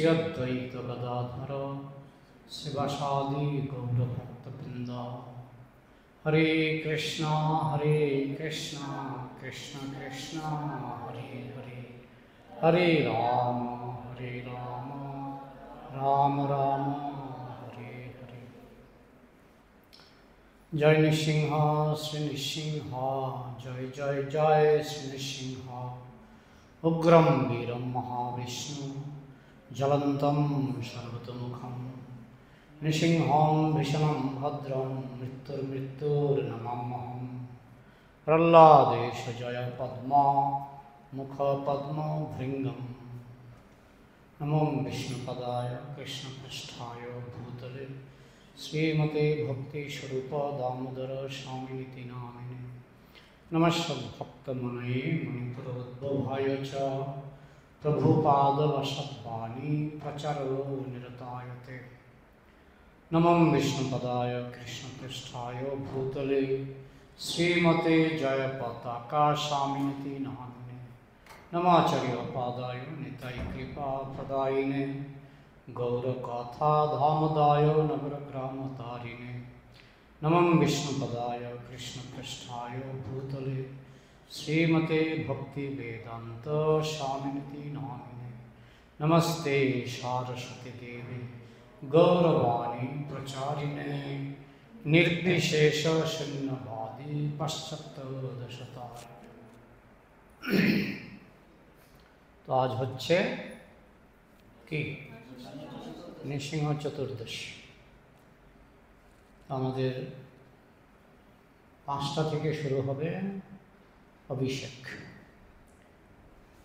श्री अद्वैत गदाधर शिवासादि गौरभक्तवृंद। हरे कृष्णा कृष्ण कृष्ण हरे हरे, हरे राम राम राम हरे हरे। जय नृसिंह श्री नृसिंह, जय जय जय श्री नृसिंह। उग्रं वीरं महाविष्णु ज्वलन्तं सर्वतोमुखं नृसिंहं भीषणं भद्रं मृत्युर्मृत्युर्नमाम्यहम्। प्रह्लादेश जय पद्मा मुख पद्म भृंगम्। नमो विष्णुपदाय कृष्णपृष्ठाय भूतले श्रीमते भक्तिस्वरूप दामोदर स्वामिनिति नामिने। नमस्ते भक्तमनये मणिपुरोद्भवाय च प्रभुपादवशद्वाणी प्रचरो निरतायते। नमो विष्णुपदाय कृष्णपृष्ठाय भूतले श्रीमते जय पताका स्वामिनिति नामिने। नमाचार्यपादाय निताय कृपा प्रदायिने गौरकथा धामदाय नगरग्रामतारिणे। नमो विष्णुपदाय कृष्णपृष्ठाय भूतले श्रीमते भक्ति वेदांत स्वामिनिति नामिने। नमस्ते सारस्वती देवी गौरवाणी प्रचारिणे निर्विशेष शून्यवादी पश्चात्तदशतार। तो आज হচ্ছে কি নৃসিংহ চতুর্দশী। আমাদের 5টা থেকে শুরু হবে অভিষেক।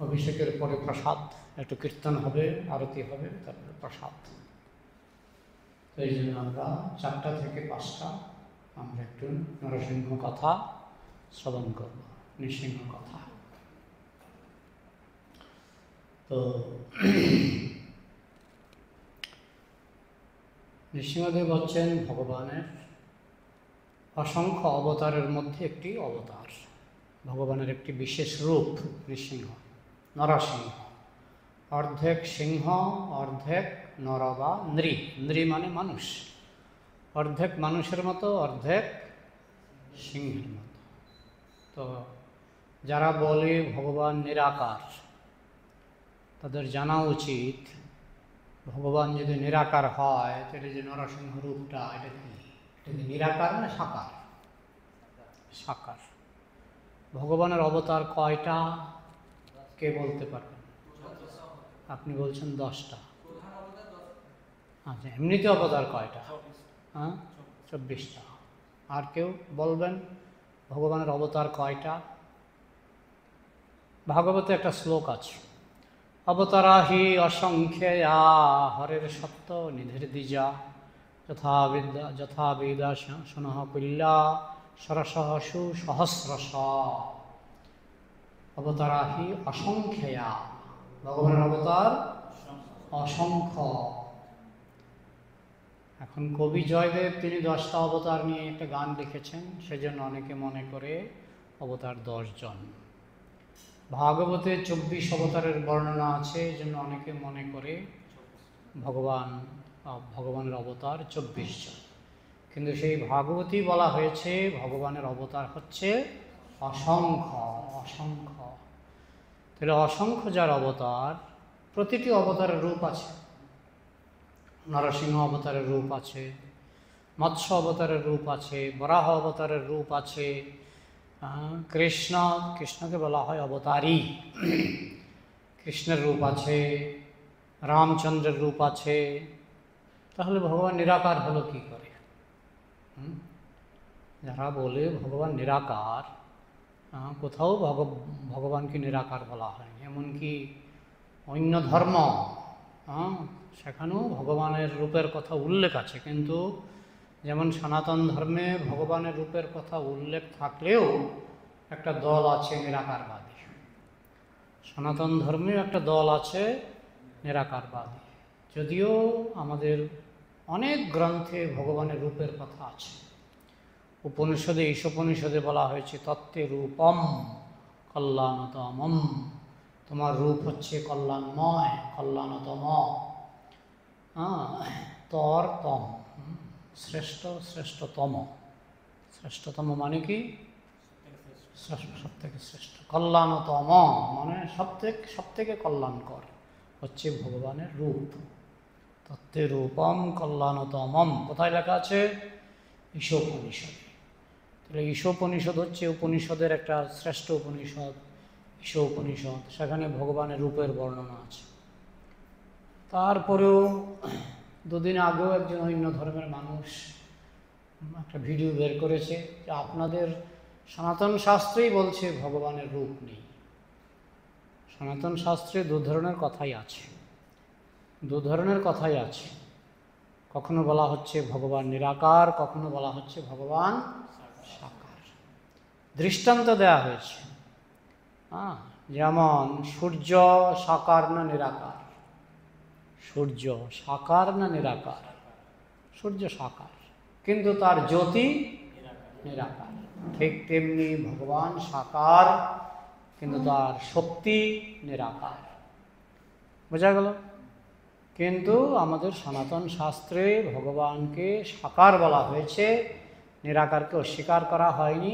অভিষেকের পরে প্রসাদ, একটু কীর্তন হবে, আরতি হবে, তারপরে প্রসাদ। তো এই জন্য আমরা 4টা থেকে 5টা আমরা একটু নরসিংহ কথা শ্রবণ করব, নৃসিংহ কথা। তো নৃসিংহদেব হচ্ছেন ভগবানের অসংখ্য অবতারের মধ্যে একটি অবতার। ভগবানের একটি বিশেষ রূপ নৃসিংহ, নরসিংহ। অর্ধেক সিংহ, অর্ধেক নর বা নৃ। নৃ মানে মানুষ, অর্ধেক মানুষের মতো, অর্ধেক সিংহের মতো। তো যারা বলে ভগবান নিরাকার, তাদের জানা উচিত ভগবান যদি নিরাকার হয় তাহলে যে নরসিংহ রূপটা, এটা কি? এটা কি নিরাকার না সাকার? সাকার। ভগবানের অবতার কয়টা কে বলতে পারবেন? আপনি বলছেন 10টা। আচ্ছা, এমনিতে অবতার কয়টা? হ্যাঁ, 24টা। আর কেউ বলবেন ভগবানের অবতার কয়টা? ভাগবতে একটা শ্লোক আছে, অবতারা হি অসংখ্যয়া হরের সত্য নিধির দ্বিজা যথা বেদা শনঃ কুল্যা সরসহসু সহস্রশ। অবতারা হি অসংখ্যয়া, ভগবানের অবতার অসংখ্য। এখন কবি জয়দেব তিনি 10টা অবতার নিয়ে একটা গান লিখেছেন, সেজন্য অনেকে মনে করে অবতার 10 জন। ভাগবতে 24 অবতারের বর্ণনা আছে, এই জন্য অনেকে মনে করে ভগবানের অবতার 24 জন। কিন্তু সেই ভাগবতী বলা হয়েছে ভগবানের অবতার হচ্ছে অসংখ্য। অসংখ্য তাহলে অসংখ্য যার অবতার, প্রতিটি অবতারের রূপ আছে। নরসিংহ অবতারের রূপ আছে, মৎস্য অবতারের রূপ আছে, বরাহ অবতারের রূপ আছে, কৃষ্ণকে বলা হয় অবতারী, কৃষ্ণের রূপ আছে, রামচন্দ্রের রূপ আছে। তাহলে ভগবান নিরাকার হলো কি করে? যারা বলে ভগবান নিরাকার, কোথাও ভগবানকে নিরাকার বলা হয়। এমনকি অন্য ধর্ম, সেখানেও ভগবানের রূপের কথা উল্লেখ আছে, কিন্তু যেমন সনাতন ধর্মে ভগবানের রূপের কথা উল্লেখ থাকলেও একটা দল আছে নিরাকারবাদী। সনাতন ধর্মেও একটা দল আছে নিরাকারবাদী, যদিও আমাদের অনেক গ্রন্থে ভগবানের রূপের কথা আছে। উপনিষদে, ঈশোপনিষদে বলা হয়েছে তত্ত্বে রূপম কল্যাণতমম, তোমার রূপ হচ্ছে কল্যাণময়, কল্যাণতম। তর তম, শ্রেষ্ঠ শ্রেষ্ঠতম। শ্রেষ্ঠতম মানে কি? সব থেকে শ্রেষ্ঠ। কল্যাণতম মানে সব থেকে কল্যাণকর হচ্ছে ভগবানের রূপ। তত্ত্বে রূপম কল্যাণতমম কোথায় লেখা আছে? ঈশোপনিষদে। তাহলে ঈশোপনিষদ হচ্ছে উপনিষদের একটা শ্রেষ্ঠ উপনিষদ, ঈশোপনিষদ। সেখানে ভগবানের রূপের বর্ণনা আছে। তারপরেও দুদিন আগেও একজন অন্য ধর্মের মানুষ একটা ভিডিও বের করেছে যে আপনাদের সনাতন শাস্ত্রেই বলছে ভগবানের রূপ নেই। সনাতন শাস্ত্রে দু ধরনের কথাই আছে। কখনো বলা হচ্ছে ভগবান নিরাকার, কখনো বলা হচ্ছে ভগবান সাকার। দৃষ্টান্ত দেয়া হয়েছে। যেমন সূর্য সাকার না নিরাকার? সূর্য সাকার না নিরাকার? সূর্য সাকার, কিন্তু তার জ্যোতি নিরাকার। ঠিক তেমনি ভগবান সাকার, কিন্তু তার শক্তি নিরাকার। বোঝা গেল? কিন্তু আমাদের সনাতন শাস্ত্রে ভগবানকে সাকার বলা হয়েছে, নিরাকারকে অস্বীকার করা হয়নি।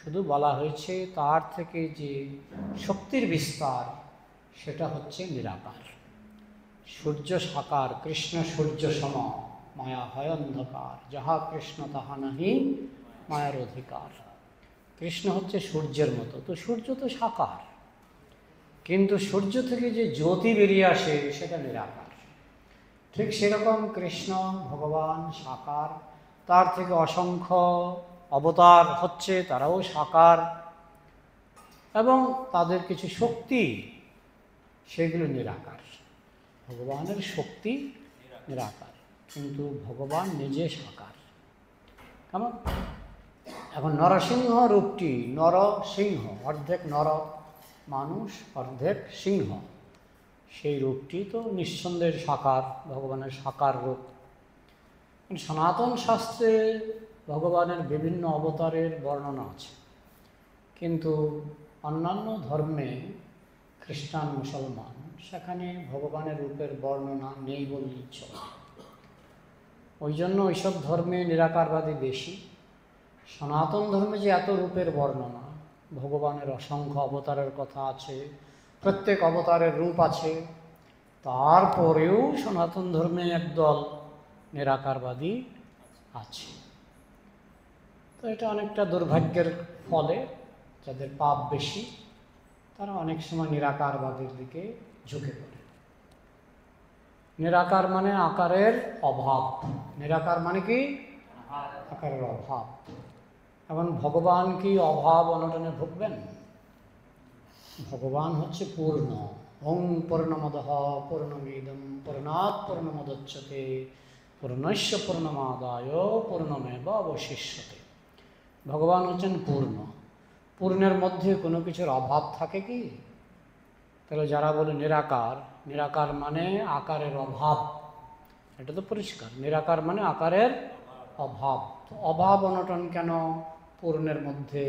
শুধু বলা হয়েছে তার থেকে যে শক্তির বিস্তার সেটা হচ্ছে নিরাকার। সূর্য সাকার, কৃষ্ণ সূর্য সম, মায়া হয় অন্ধকার, যাহা কৃষ্ণ তাহা নাহি মায়ার অধিকার। কৃষ্ণ হচ্ছে সূর্যের মতো, তো সূর্য তো সাকার, কিন্তু সূর্য থেকে যে জ্যোতি বেরিয়ে আসে সেটা নিরাকার। ঠিক সেরকম কৃষ্ণ ভগবান সাকার, তার থেকে অসংখ্য অবতার হচ্ছে, তারাও সাকার, এবং তাদের কিছু শক্তি সেগুলো নিরাকার। ভগবানের শক্তি নিরাকার, কিন্তু ভগবান নিজে সাকার। কেমন? এখন নরসিংহ রূপটি, নরসিংহ অর্ধেক নর মানুষ, অর্ধেক সিংহ, সেই রূপটি তো নিঃসন্দেহে সাকার, ভগবানের সাকার রূপ। সনাতন শাস্ত্রে ভগবানের বিভিন্ন অবতারের বর্ণনা আছে, কিন্তু অন্যান্য ধর্মে, খ্রিস্টান, মুসলমান, সেখানে ভগবানের রূপের বর্ণনা নেই বললেই চলে। ওই জন্য ওইসব ধর্মে নিরাকারবাদী বেশি। সনাতন ধর্মে যে এত রূপের বর্ণনা, ভগবানের অসংখ্য অবতারের কথা আছে, প্রত্যেক অবতারের রূপ আছে, তারপরেও সনাতন ধর্মে একদল নিরাকারবাদী আছে। তো এটা অনেকটা দুর্ভাগ্যের ফলে, যাদের পাপ বেশি তারা অনেক সময় নিরাকারবাদের দিকে ঝুঁকে পড়ে। নিরাকার মানে আকারের অভাব। নিরাকার মানে কি? আকারের অভাব। এখন ভগবান কি অভাব অনটনে ভুগবেন? ভগবান হচ্ছে পূর্ণ। ওং পূর্ণমদঃ পূর্ণমিদং পূর্ণাৎ পূর্ণমুদচ্যতে পূর্ণস্য পূর্ণমাদায় পূর্ণমেব অবশিষ্যতে। ভগবান হচ্ছেন পূর্ণ। পূর্ণের মধ্যে কোনো কিছুর অভাব থাকে কি? তাহলে যারা বলে নিরাকার, নিরাকার মানে আকারের অভাব, এটা তো পরিষ্কার। নিরাকার মানে আকারের অভাব। তো অভাব অনটন কেন পূর্ণের মধ্যে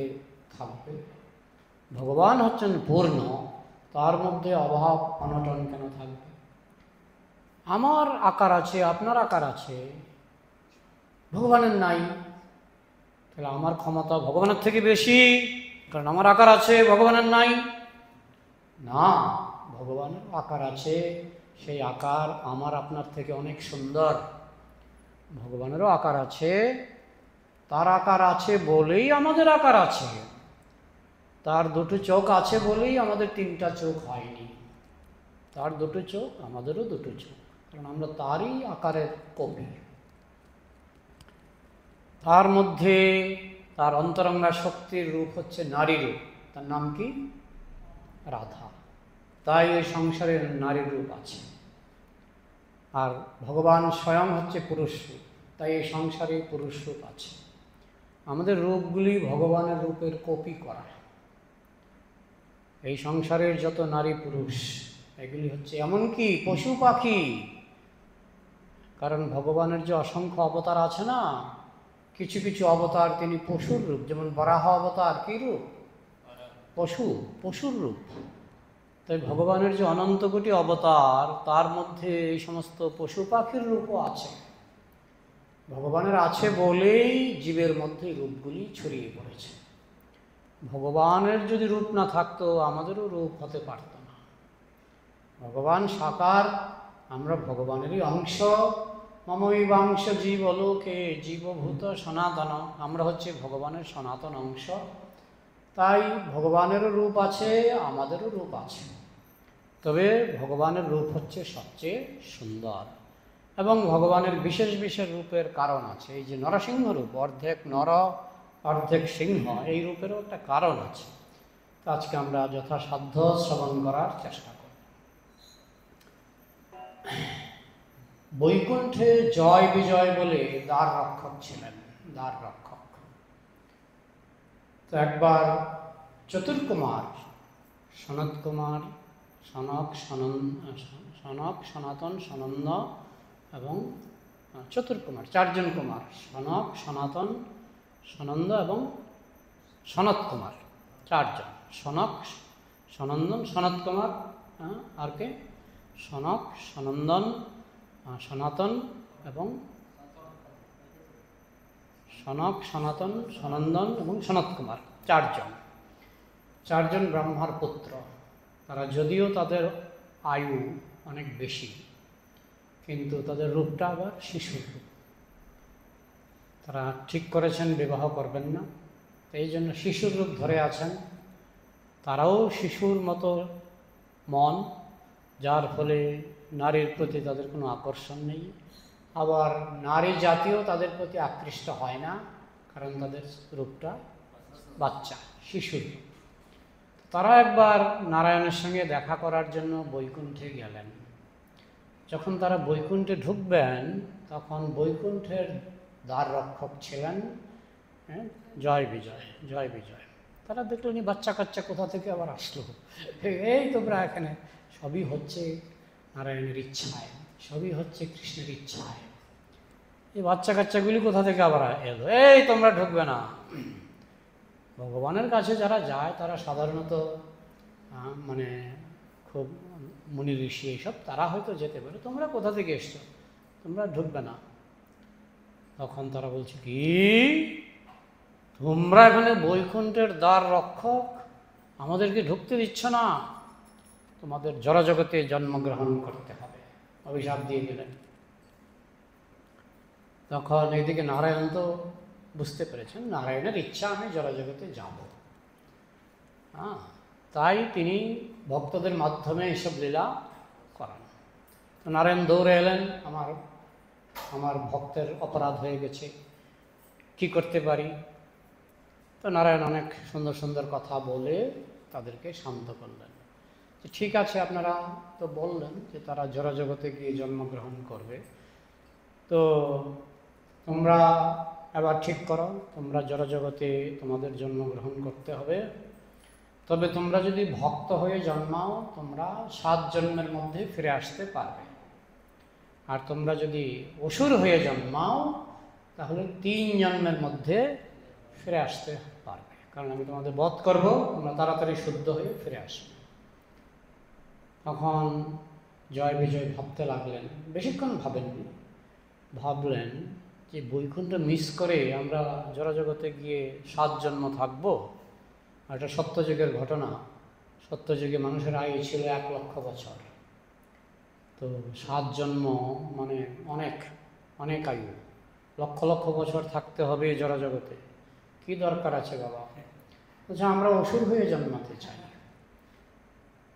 থাকবে? ভগবান হচ্ছেন পূর্ণ, তার মধ্যে অভাব অনটন কেন থাকবে? আমার আকার আছে, আপনার আকার আছে, ভগবানের নাই। তাহলে আমার ক্ষমতা ভগবানের থেকে বেশি, কারণ আমার আকার আছে, ভগবানের নাই? না, ভগবানের আকার আছে, সেই আকার আমার আপনার থেকে অনেক সুন্দর। ভগবানেরও আকার আছে, তার আকার আছে বলেই আমাদের আকার আছে। তার দুটো চোখ আছে বলেই আমাদের তিনটা চোখ হয়নি। তার দুটো চোখ, আমাদেরও দুটো চোখ, কারণ আমরা তারই আকারের কপি। তার মধ্যে তার অন্তরঙ্গা শক্তির রূপ হচ্ছে নারী রূপ। তার নাম কি? রাধা। তাই এই সংসারে নারী রূপ আছে। আর ভগবান স্বয়ং হচ্ছে পুরুষ রূপ, তাই এই সংসারে পুরুষ রূপ আছে। আমাদের রূপগুলি ভগবানের রূপের কপি করা। এই সংসারের যত নারী পুরুষ, এগুলি হচ্ছে এমনকি পশু পাখি। কারণ ভগবানের যে অসংখ্য অবতার আছে না, কিছু কিছু অবতার তিনি পশুর রূপ। যেমন বরাহ অবতার কি রূপ? পশুর রূপ। তাই ভগবানের যে অনন্ত কোটি অবতার, তার মধ্যে এই সমস্ত পশু পাখির রূপও আছে। ভগবানের আছে বলেই জীবের মধ্যে এই রূপগুলি ছড়িয়ে পড়েছে। ভগবানের যদি রূপ না থাকতো, আমাদেরও রূপ হতে পারত না। ভগবান সাকার, আমরা ভগবানেরই অংশ। মমৈবাংশ জীবলোকে জীবভূত সনাতন, আমরা হচ্ছে ভগবানের সনাতন অংশ। তাই ভগবানেরও রূপ আছে, আমাদেরও রূপ আছে। তবে ভগবানের রূপ হচ্ছে সবচেয়ে সুন্দর, এবং ভগবানের বিশেষ বিশেষ রূপের কারণ আছে। এই যে নরসিংহ রূপ, অর্ধেক নর অর্ধেক সিংহ, এই রূপেরও একটা কারণ আছে। তো আজকে আমরা যথাসাধ্য শ্রবণ করার চেষ্টা করব। বৈকুণ্ঠে জয় বিজয় বলে দ্বার রক্ষক ছিলেন, দ্বার রক্ষক। তো একবার চতুর্কুমার, সনত কুমার, সনক, সনাতন, সনন্দ এবং চতুর্কুমার, চারজন কুমার, সনক, সনাতন, সনন্দ এবং সনত কুমার, চারজন। সনক, সনন্দন, সনত কুমার, আর কে? সনক, সনন্দন, সনাতন এবং সনক, সনাতন, সনন্দন এবং সনত কুমার, চারজন ব্রহ্মার পুত্র। তারা যদিও তাদের আয়ু অনেক বেশি, কিন্তু তাদের রূপটা আবার শিশুর রূপ। তারা ঠিক করেছেন বিবাহ করবেন না, এই জন্য শিশুর রূপ ধরে আছেন। তারাও শিশুর মতো মন, যার ফলে নারীর প্রতি তাদের কোনো আকর্ষণ নেই। আবার নারী জাতিও তাদের প্রতি আকৃষ্ট হয় না, কারণ তাদের রূপটা বাচ্চা, শিশুর রূপ। তারা একবার নারায়ণের সঙ্গে দেখা করার জন্য বৈকুণ্ঠে গেলেন। যখন তারা বৈকুণ্ঠে ঢুকবেন, তখন বৈকুণ্ঠের দ্বার রক্ষক ছিলেন জয় বিজয়, জয় বিজয়। তারা দেখলেন এই বাচ্চা কাচ্চা কোথা থেকে আবার আসলো, এই তোমরা এখানে, সবই হচ্ছে নারায়ণের ইচ্ছায়, সবই হচ্ছে কৃষ্ণের ইচ্ছায়। এই বাচ্চা কাচ্চাগুলি কোথা থেকে আবার এলো, এই তোমরা ঢুকবে না। ভগবানের কাছে যারা যায় তারা সাধারণত মানে খুব মুনি ঋষি এইসব, তারা হয়তো যেতে পারে, তোমরা কোথা থেকে এসছো, তোমরা ঢুকবে না। তখন তারা বলছে কি, তোমরা এখানে বৈকুণ্ঠের দ্বার রক্ষক, আমাদেরকে ঢুকতে দিচ্ছ না, তোমাদের জড়জগতে জন্মগ্রহণ করতে হবে, অভিশাপ দিয়ে দিলেন। তখন এইদিকে নারায়ণ তো বুঝতে পেরেছেন নারায়ণের ইচ্ছা আমি জড়জগতে যাব, তাই তিনি ভক্তদের মাধ্যমে এইসব লীলা করান। তো নারায়ণ দৌড়ে এলেন, আমার ভক্তের অপরাধ হয়ে গেছে, কি করতে পারি? তো নারায়ণ অনেক সুন্দর সুন্দর কথা বলে তাদেরকে শান্ত করলেন। যে ঠিক আছে, আপনারা তো বললেন যে তারা জড়জগতে গিয়ে জন্মগ্রহণ করবে, তো তোমরা এবার ঠিক করো, তোমরা জড়জগতে তোমাদের জন্মগ্রহণ করতে হবে। তবে তোমরা যদি ভক্ত হয়ে জন্মাও, তোমরা 7 জন্মের মধ্যে ফিরে আসতে পারবে। আর তোমরা যদি অসুর হয়ে জন্মাও, তাহলে 3 জন্মের মধ্যে ফিরে আসতে পারবে, কারণ আমি তোমাদের বধ করব, তোমরা তাড়াতাড়ি শুদ্ধ হয়ে ফিরে আসবে। তখন জয় বিজয় ভাবতে লাগলেন, বেশিক্ষণ ভাবেননি, ভাবলেন যে বৈকুণ্ঠ মিস করে আমরা জড়জগতে গিয়ে 7 জন্ম থাকবো। আর এটা সত্যযুগের ঘটনা, সত্যযুগে মানুষের আয়ু ছিল 1 লক্ষ বছর। তো 7 জন্ম মানে অনেক অনেক আয়ু, লক্ষ লক্ষ বছর থাকতে হবে জড়জগতে, কি দরকার আছে বাবা? বলছে আমরা অসুর হয়ে জন্মাতে চাই।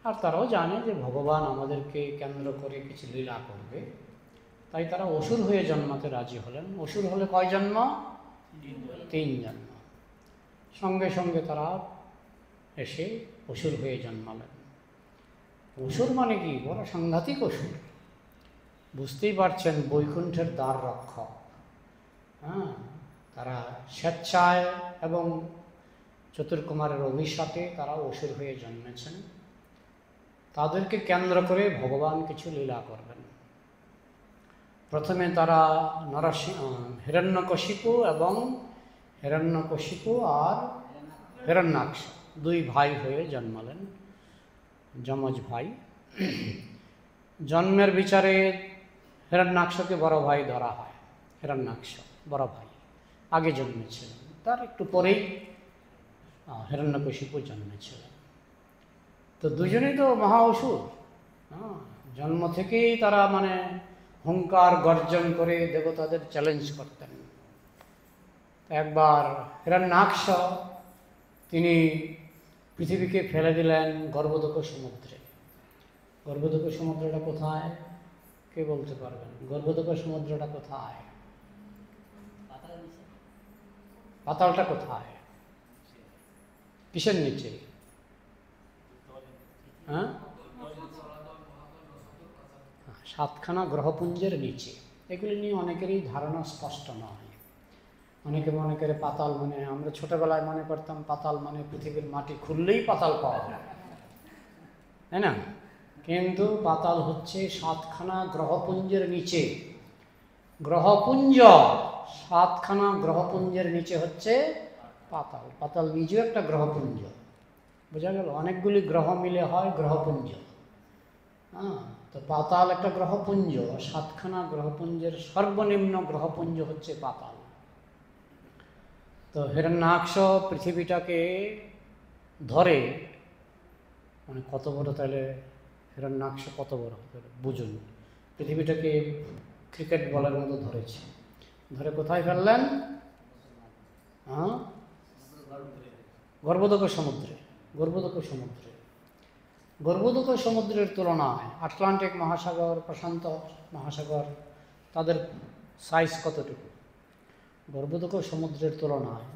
আর তারাও জানে যে ভগবান আমাদেরকে কেন্দ্র করে কিছু লীলা করবে, তাই তারা অসুর হয়ে জন্মাতে রাজি হলেন। অসুর হলে কয় জন্ম? 3 জন্ম। সঙ্গে সঙ্গে তারা এসে অসুর হয়ে জন্মালেন। অসুর মানে কি? বড় সাংঘাতিক অসুর। বুঝতেই পারছেন, বৈকুণ্ঠের দ্বার রক্ষক। তারা স্বেচ্ছায় এবং চতুর্কুমারের অভিশাপে তারা অসুর হয়ে জন্মেছেন। তাদেরকে কেন্দ্র করে ভগবান কিছু লীলা করবেন। প্রথমে তারা হিরণ্যকশিপু আর হিরণ্যাক্ষ 2 ভাই হয়ে জন্মালেন। যমজ ভাই। জন্মের বিচারে হিরণ্যাক্ষকে বড় ভাই ধরা হয়। হিরণ্যাক্ষ বড় ভাই আগে জন্মেছিলেন, তার একটু পরেই হিরণ্যকশিপু জন্মেছিলেন। তো দুজনেই তো মহা অসুর। জন্ম থেকেই তারা মানে হুঙ্কার গর্জন করে দেবতাদের চ্যালেঞ্জ করতেন। একবার হিরণ্যাক্ষ তিনি পৃথিবীকে ফেলে দিলেন গর্ভোদক সমুদ্রে। গর্ভোদক সমুদ্রটা কোথায় কে বলতে পারবেন? গর্ভোদক সমুদ্রটা কোথায়? পাতালটা কোথায়? কিসের নিচে? হ্যাঁ, 7খানা গ্রহপুঞ্জের নিচে। এগুলি নিয়ে অনেকেরই ধারণা স্পষ্ট নয়। অনেকে মনে করে পাতাল মানে, আমরা ছোটবেলায় মনে করতাম পাতাল মানে পৃথিবীর মাটি খুললেই পাতাল পাওয়া যায়, তাই না? কিন্তু পাতাল হচ্ছে 7খানা গ্রহপুঞ্জের নিচে। গ্রহপুঞ্জ 7খানা গ্রহপুঞ্জের নিচে হচ্ছে পাতাল। পাতাল নিজেও একটা গ্রহপুঞ্জ, বোঝা গেল? অনেকগুলি গ্রহ মিলে হয় গ্রহপুঞ্জ। তো পাতাল একটা গ্রহপুঞ্জ। 7খানা গ্রহপুঞ্জের সর্বনিম্ন গ্রহপুঞ্জ হচ্ছে পাতাল। তো হিরণ্যাক্ষ পৃথিবীটাকে ধরে, মানে কত বড় তাহলে হিরণ্যাক্ষ কত বড় হতে পারে বুঝুন। পৃথিবীটাকে ক্রিকেট বলের মতো ধরেছে, ধরে কোথায় ফেললেন? গর্ভোদক সমুদ্রে। গর্ভোদক সমুদ্রে, গর্ভোদক সমুদ্রের তুলনায় আটলান্টিক মহাসাগর, প্রশান্ত মহাসাগর, তাদের সাইজ কতটুকু? গর্ভোদক সমুদ্রের তুলনায়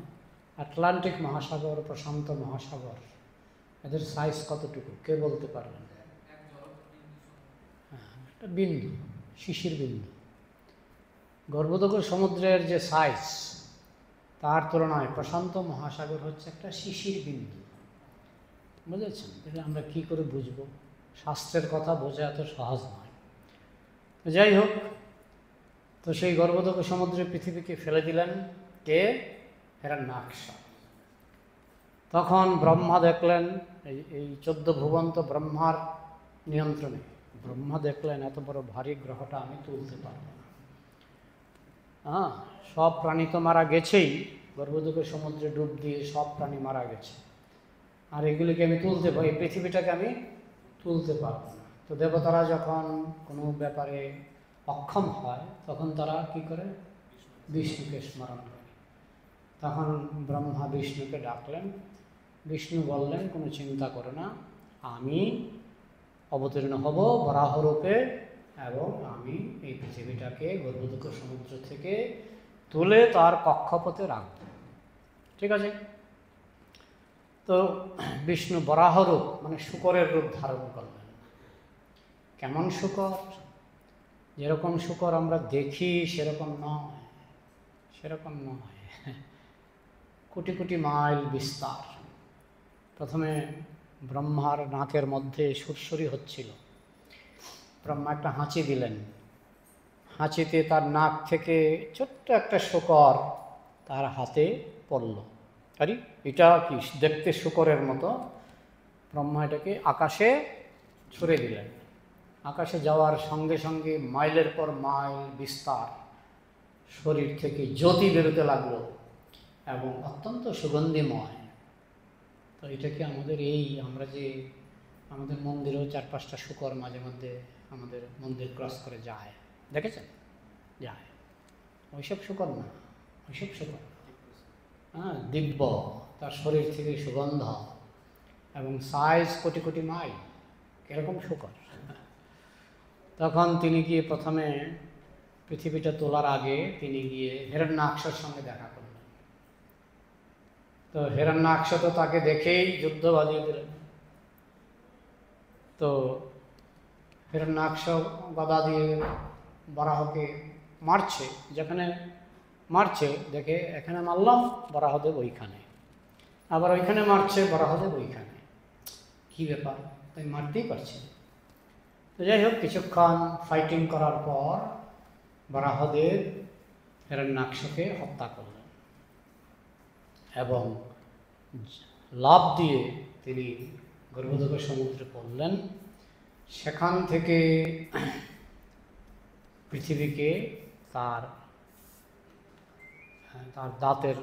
আটলান্টিক মহাসাগর, প্রশান্ত মহাসাগর, এদের সাইজ কতটুকু কে বলতে পারবেন? একটা বিন্দু, শিশির বিন্দু। গর্ভোদক সমুদ্রের যে সাইজ, তার তুলনায় প্রশান্ত মহাসাগর হচ্ছে একটা শিশির বিন্দু। বুঝেছেন? তাহলে আমরা কী করে বুঝবো? শাস্ত্রের কথা বোঝা এত সহজ নয়। যাই হোক, তো সেই গর্ভোদক সমুদ্রে পৃথিবীকে ফেলে দিলেন কে? হিরণ্যাক্ষ। তখন ব্রহ্মা দেখলেন, এই 14 ভুবন তো ব্রহ্মার নিয়ন্ত্রণে। ব্রহ্মা দেখলেন এত বড় ভারী গ্রহটা আমি তুলতে পারব না। সব প্রাণী তো মারা গেছেই, গর্ভোদক সমুদ্রে ডুব দিয়ে সব প্রাণী মারা গেছে, আর এগুলিকে আমি তুলতে পারি, এই পৃথিবীটাকে আমি তুলতে পারব না। তো দেবতারা যখন কোনো ব্যাপারে অক্ষম হয় তখন তারা কি করে? বিষ্ণুকে স্মরণ করে। তখন ব্রহ্মা বিষ্ণুকে ডাকলেন। বিষ্ণু বললেন, কোনো চিন্তা করো না, আমি অবতীর্ণ হব বরাহরূপে এবং আমি এই পৃথিবীটাকে গর্ভোদক সমুদ্র থেকে তুলে তার কক্ষপথে রাখব। ঠিক আছে? তো বিষ্ণু বরাহরূপ মানে শূকরের রূপ ধারণ করলেন। কেমন শূকর? যেরকম শূকর আমরা দেখি সেরকম নয়, সেরকম নয়। কোটি কোটি মাইল বিস্তার। প্রথমে ব্রহ্মার নাকের মধ্যে সুরসুরি হচ্ছিল। ব্রহ্মা একটা হাঁচি দিলেন, হাঁচিতে তার নাক থেকে ছোট্ট একটা শূকর তার হাতে পড়ল। আরে এটা কি দেখতে শূকরের মতো? ব্রহ্মা এটাকে আকাশে ছুড়ে দিলেন। আকাশে যাওয়ার সঙ্গে সঙ্গে মাইলের পর মাইল বিস্তার, শরীর থেকে জ্যোতি বেরোতে লাগলো এবং অত্যন্ত সুগন্ধিময়। তো এটাকে আমাদের আমরা যে আমাদের মন্দিরেও 4-5টা শূকর মাঝে মধ্যে আমাদের মন্দির ক্রস করে যায়, দেখেছেন? যায়। ওইসব শূকর না, ওইসব শূকর দিব্য, তার শরীর থেকে সুগন্ধ এবং সাইজ কোটি কোটি মাইল, এরকম শূকর। তখন তিনি গিয়ে প্রথমে পৃথিবীটা তোলার আগে তিনি গিয়ে হিরণ্যাক্ষর সঙ্গে দেখা করলেন। তো হিরণ্যাক্ষ তো তাকে দেখেই যুদ্ধ বাজিয়ে দিলেন। তো হিরণ্যাক্ষ গদা দিয়ে বরাহকে মারছে, যেখানে মারছে দেখে এখানে মারলাম, বরাহদেব ওইখানে, আবার ওইখানে মারছে, বরাহদেব ওইখানে। কী ব্যাপার? তাই মারতেই পারছে। তো যাই হোক, কিছুক্ষণ ফাইটিং করার পর বরাহদেব হিরণ্যাক্ষকে হত্যা করলেন এবং লাফ দিয়ে তিনি গর্ভোদক সমুদ্রে পড়লেন। সেখান থেকে পৃথিবীকে তার দাঁতের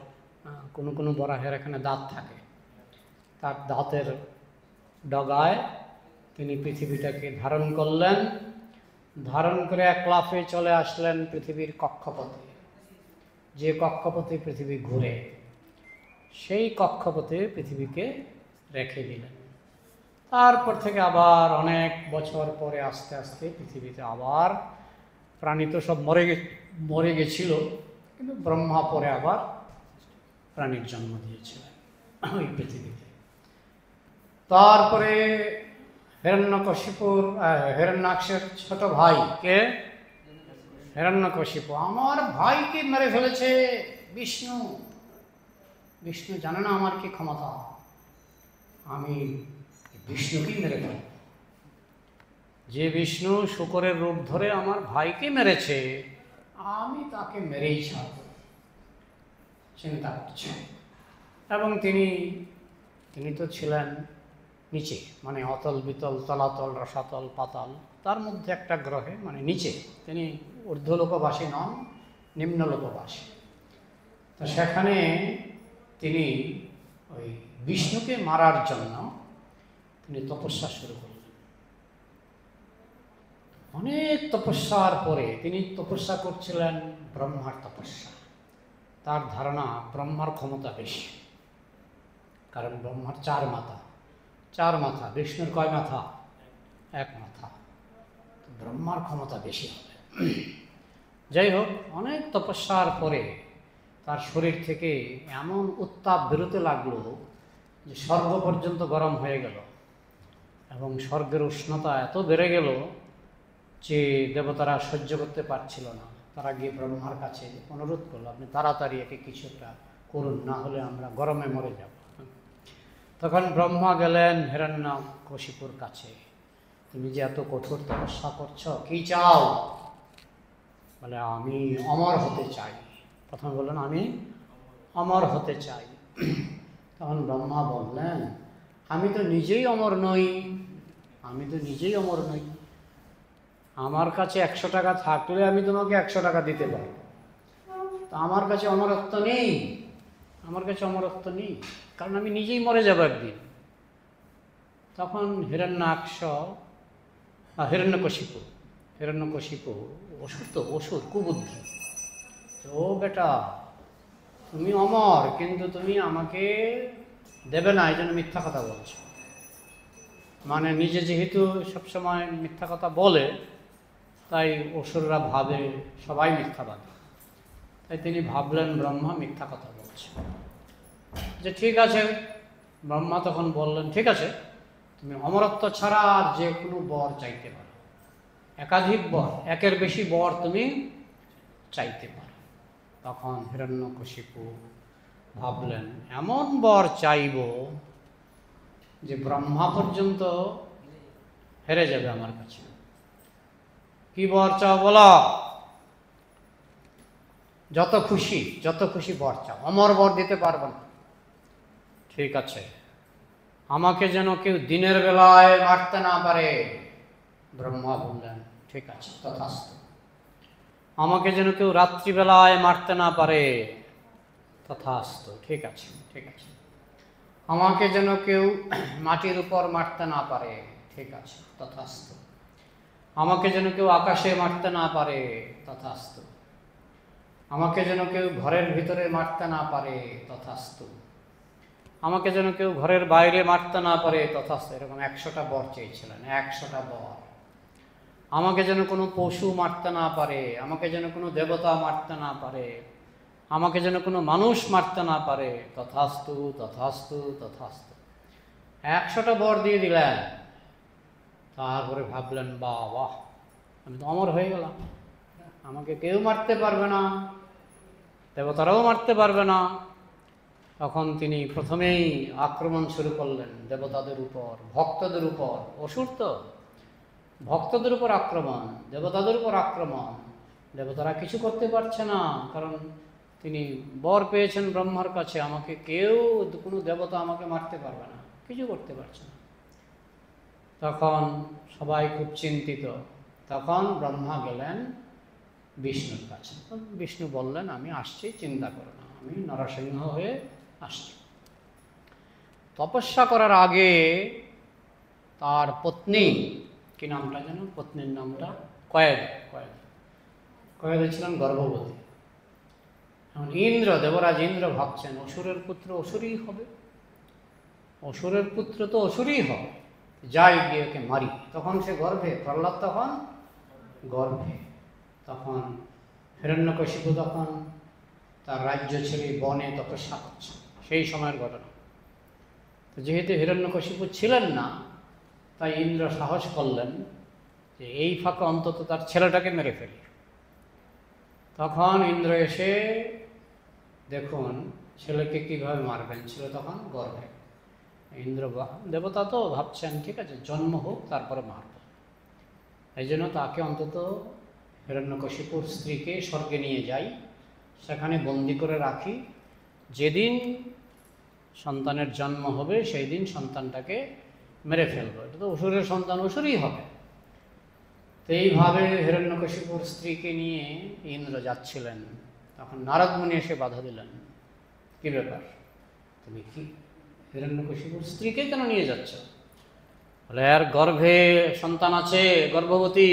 কোনো কোনো বরাহের এখানে দাঁত থাকে, তার দাঁতের ডগায় তিনি পৃথিবীটাকে ধারণ করলেন। ধারণ করে এক লাফে চলে আসলেন পৃথিবীর কক্ষপথে। যে কক্ষপথে পৃথিবী ঘুরে সেই কক্ষপথে পৃথিবীকে রেখে দিলেন। তারপর থেকে আবার অনেক বছর পরে আস্তে আস্তে পৃথিবীতে আবার প্রাণী তো সব মরে গেছিল, কিন্তু ব্রহ্মা পরে আবার প্রাণীর জন্ম দিয়েছিলেন ওই পৃথিবীতে। তারপরে হিরণ্যাক্ষের ছোট ভাই কে? হিরণ্যকশিপু। আমার ভাইকে মেরে ফেলেছে বিষ্ণু। বিষ্ণু জানে না আমার কি ক্ষমতা, আমি বিষ্ণুকেই মেরে ফেলব। যে বিষ্ণু শূকরের রূপ ধরে আমার ভাইকে মেরেছে, আমি তাকে মেরেই ছাড়ব, চিন্তা করছে। এবং তিনি তো ছিলেন নিচে, মানে অতল বিতল তলাতল রসাতল পাতাল, তার মধ্যে একটা গ্রহে, মানে নিচে। তিনি ঊর্ধ্বলোকবাসী নন, নিম্নলোকবাসী। তো সেখানে তিনি ওই বিষ্ণুকে মারার জন্য তিনি তপস্যা শুরু করলেন। অনেক তপস্যার পরে তিনি তপস্যা করছিলেন ব্রহ্মার তপস্যা। তার ধারণা ব্রহ্মার ক্ষমতা বেশি, কারণ ব্রহ্মার চার মাথা, বিষ্ণুর কয় মাথা? এক মাথা। ব্রহ্মার ক্ষমতা বেশি হবে। যাই হোক, অনেক তপস্যার পরে তার শরীর থেকে এমন উত্তাপ বেরোতে লাগলো যে স্বর্গ পর্যন্ত গরম হয়ে গেল, এবং স্বর্গের উষ্ণতা এত বেড়ে গেল যে দেবতারা সহ্য করতে পারছিল না। তারা গিয়ে ব্রহ্মার কাছে অনুরোধ করলো, আপনি তাড়াতাড়ি একে কিছু একটা করুন, না হলে আমরা গরমে মরে যাব। তখন ব্রহ্মা গেলেন হিরণ্যকশিপুর কাছে। তুমি যে এত কঠোর তপস্যা করছো, কি চাও? বলে, আমি অমর হতে চাই। প্রথমে বললেন, আমি অমর হতে চাই। তখন ব্রহ্মা বললেন, আমি তো নিজেই অমর নই, আমার কাছে 100 টাকা থাকলে আমি তোমাকে 100 টাকা দিতে পারি, তা আমার কাছে অমরত্ব নেই, কারণ আমি নিজেই মরে যাব একদিন। তখন হিরণ্যকশিপু অসুর কুবুদ্ধি, ও বেটা, তুমি অমর, কিন্তু তুমি আমাকে দেবে না, এই জন্য মিথ্যা কথা বলছো। মানে নিজে যেহেতু সবসময় মিথ্যা কথা বলে, তাই অসুররা ভাবে সবাই মিথ্যাবাদী। তাই তিনি ভাবলেন ব্রহ্মা মিথ্যা কথা বলছে, যে ঠিক আছে। ব্রহ্মা তখন বললেন, ঠিক আছে, তুমি অমরত্ব ছাড়া আর যে কোনো বর চাইতে পারো, একাধিক বর, একের বেশি বর তুমি চাইতে পারো। তখন হিরণ্যকশিপু ভাবলেন, এমন বর চাইব যে ব্রহ্মা পর্যন্ত হেরে যাবে আমার কাছে। কি বর চাও বলো? যত খুশি বর চাও, অমর বর দিতে পারবো না। ঠিক আছে, আমাকে যেন কেউ দিনের বেলায় মারতে না পারে। ব্রহ্মা বললেন, ঠিক আছে, তথাস্তু। আমাকে যেন কেউ রাত্রিবেলায় মারতে না পারে। তথাস্তু, ঠিক আছে। আমাকে যেন কেউ মাটির উপর মারতে না পারে। ঠিক আছে, তথাস্তু। আমাকে যেন কেউ আকাশে মারতে না পারে। তথাস্তু। আমাকে যেন কেউ ঘরের ভিতরে মারতে না পারে। তথাস্তু। আমাকে যেন কেউ ঘরের বাইরে মারতে না পারে। তথাস্তু। এরকম 100টা বর চেয়েছিলেন, 100টা বর। আমাকে যেন কোনো পশু মারতে না পারে, আমাকে যেন কোনো দেবতা মারতে না পারে, আমাকে যেন কোনো মানুষ মারতে না পারে। তথাস্তু, তথাস্তু, তথাস্তু। 100টা বর দিয়ে দিলেন। তারপরে ভাবলেন, বাহ, আমি তো অমর হয়ে গেলাম, আমাকে কেউ মারতে পারবে না, দেবতারাও মারতে পারবে না। তখন তিনি প্রথমেই আক্রমণ শুরু করলেন দেবতাদের উপর, ভক্তদের উপর। অসুর তো, ভক্তদের উপর আক্রমণ, দেবতাদের উপর আক্রমণ। দেবতারা কিছু করতে পারছে না, কারণ তিনি বর পেয়েছেন ব্রহ্মার কাছে, আমাকে কেউ, কোনো দেবতা আমাকে মারতে পারবে না, কিছু করতে পারছে না। তখন সবাই খুব চিন্তিত। তখন ব্রহ্মা গেলেন বিষ্ণুর কাছে। বিষ্ণু বললেন, আমি আসছি, চিন্তা করো না, আমি নরসিংহ হয়ে আসছি। তপস্যা করার আগে তার পত্নী, কি নামটা যেন, পত্নীর নামটা কয়েদে ছিলেন গর্ভবতী। এখন ইন্দ্র, দেবরাজ ইন্দ্র ভাবছেন অসুরের পুত্র অসুরই হবে, অসুরের পুত্র তো অসুরই হবে, যাই গিয়ে ওকে মারি। তখন সে গর্ভে, প্রহ্লাদ তখন গর্ভে। তখন হিরণ্যকশিপু তখন তার রাজ্য ছেড়ে বনে তপস্যা করছে, সেই সময়ের ঘটনা। তো যেহেতু হিরণ্যকশিপু ছিলেন না, তাই ইন্দ্র সাহস করলেন যে এই ফাঁকে অন্তত তার ছেলেটাকে মেরে ফেলি। তখন ইন্দ্র এসে, দেখুন ছেলেকে কীভাবে মারবেন, ছিল তখন গর্ভে। ইন্দ্র দেবতা তো ভাবছেন ঠিক আছে, জন্ম হোক তারপরে মারব। এই জন্য তাকে অন্তত হিরণ্যকশিপুর স্ত্রীকে স্বর্গে নিয়ে যাই, সেখানে বন্দি করে রাখি, যেদিন সন্তানের জন্ম হবে সেই দিন সন্তানটাকে মেরে ফেলবো, এটা তো অসুরের সন্তান অসুরই হবে। তো এইভাবে হিরণ্যকশিপুর স্ত্রীকে নিয়ে ইন্দ্র যাচ্ছিলেন। তখন নারদ মুনি এসে বাধা দিলেন, কি ব্যাপার, তুমি কি হিরণ্যকশিপুর স্ত্রীকে কেন নিয়ে যাচ্ছ? বলে, আর গর্ভে সন্তান আছে, গর্ভবতী,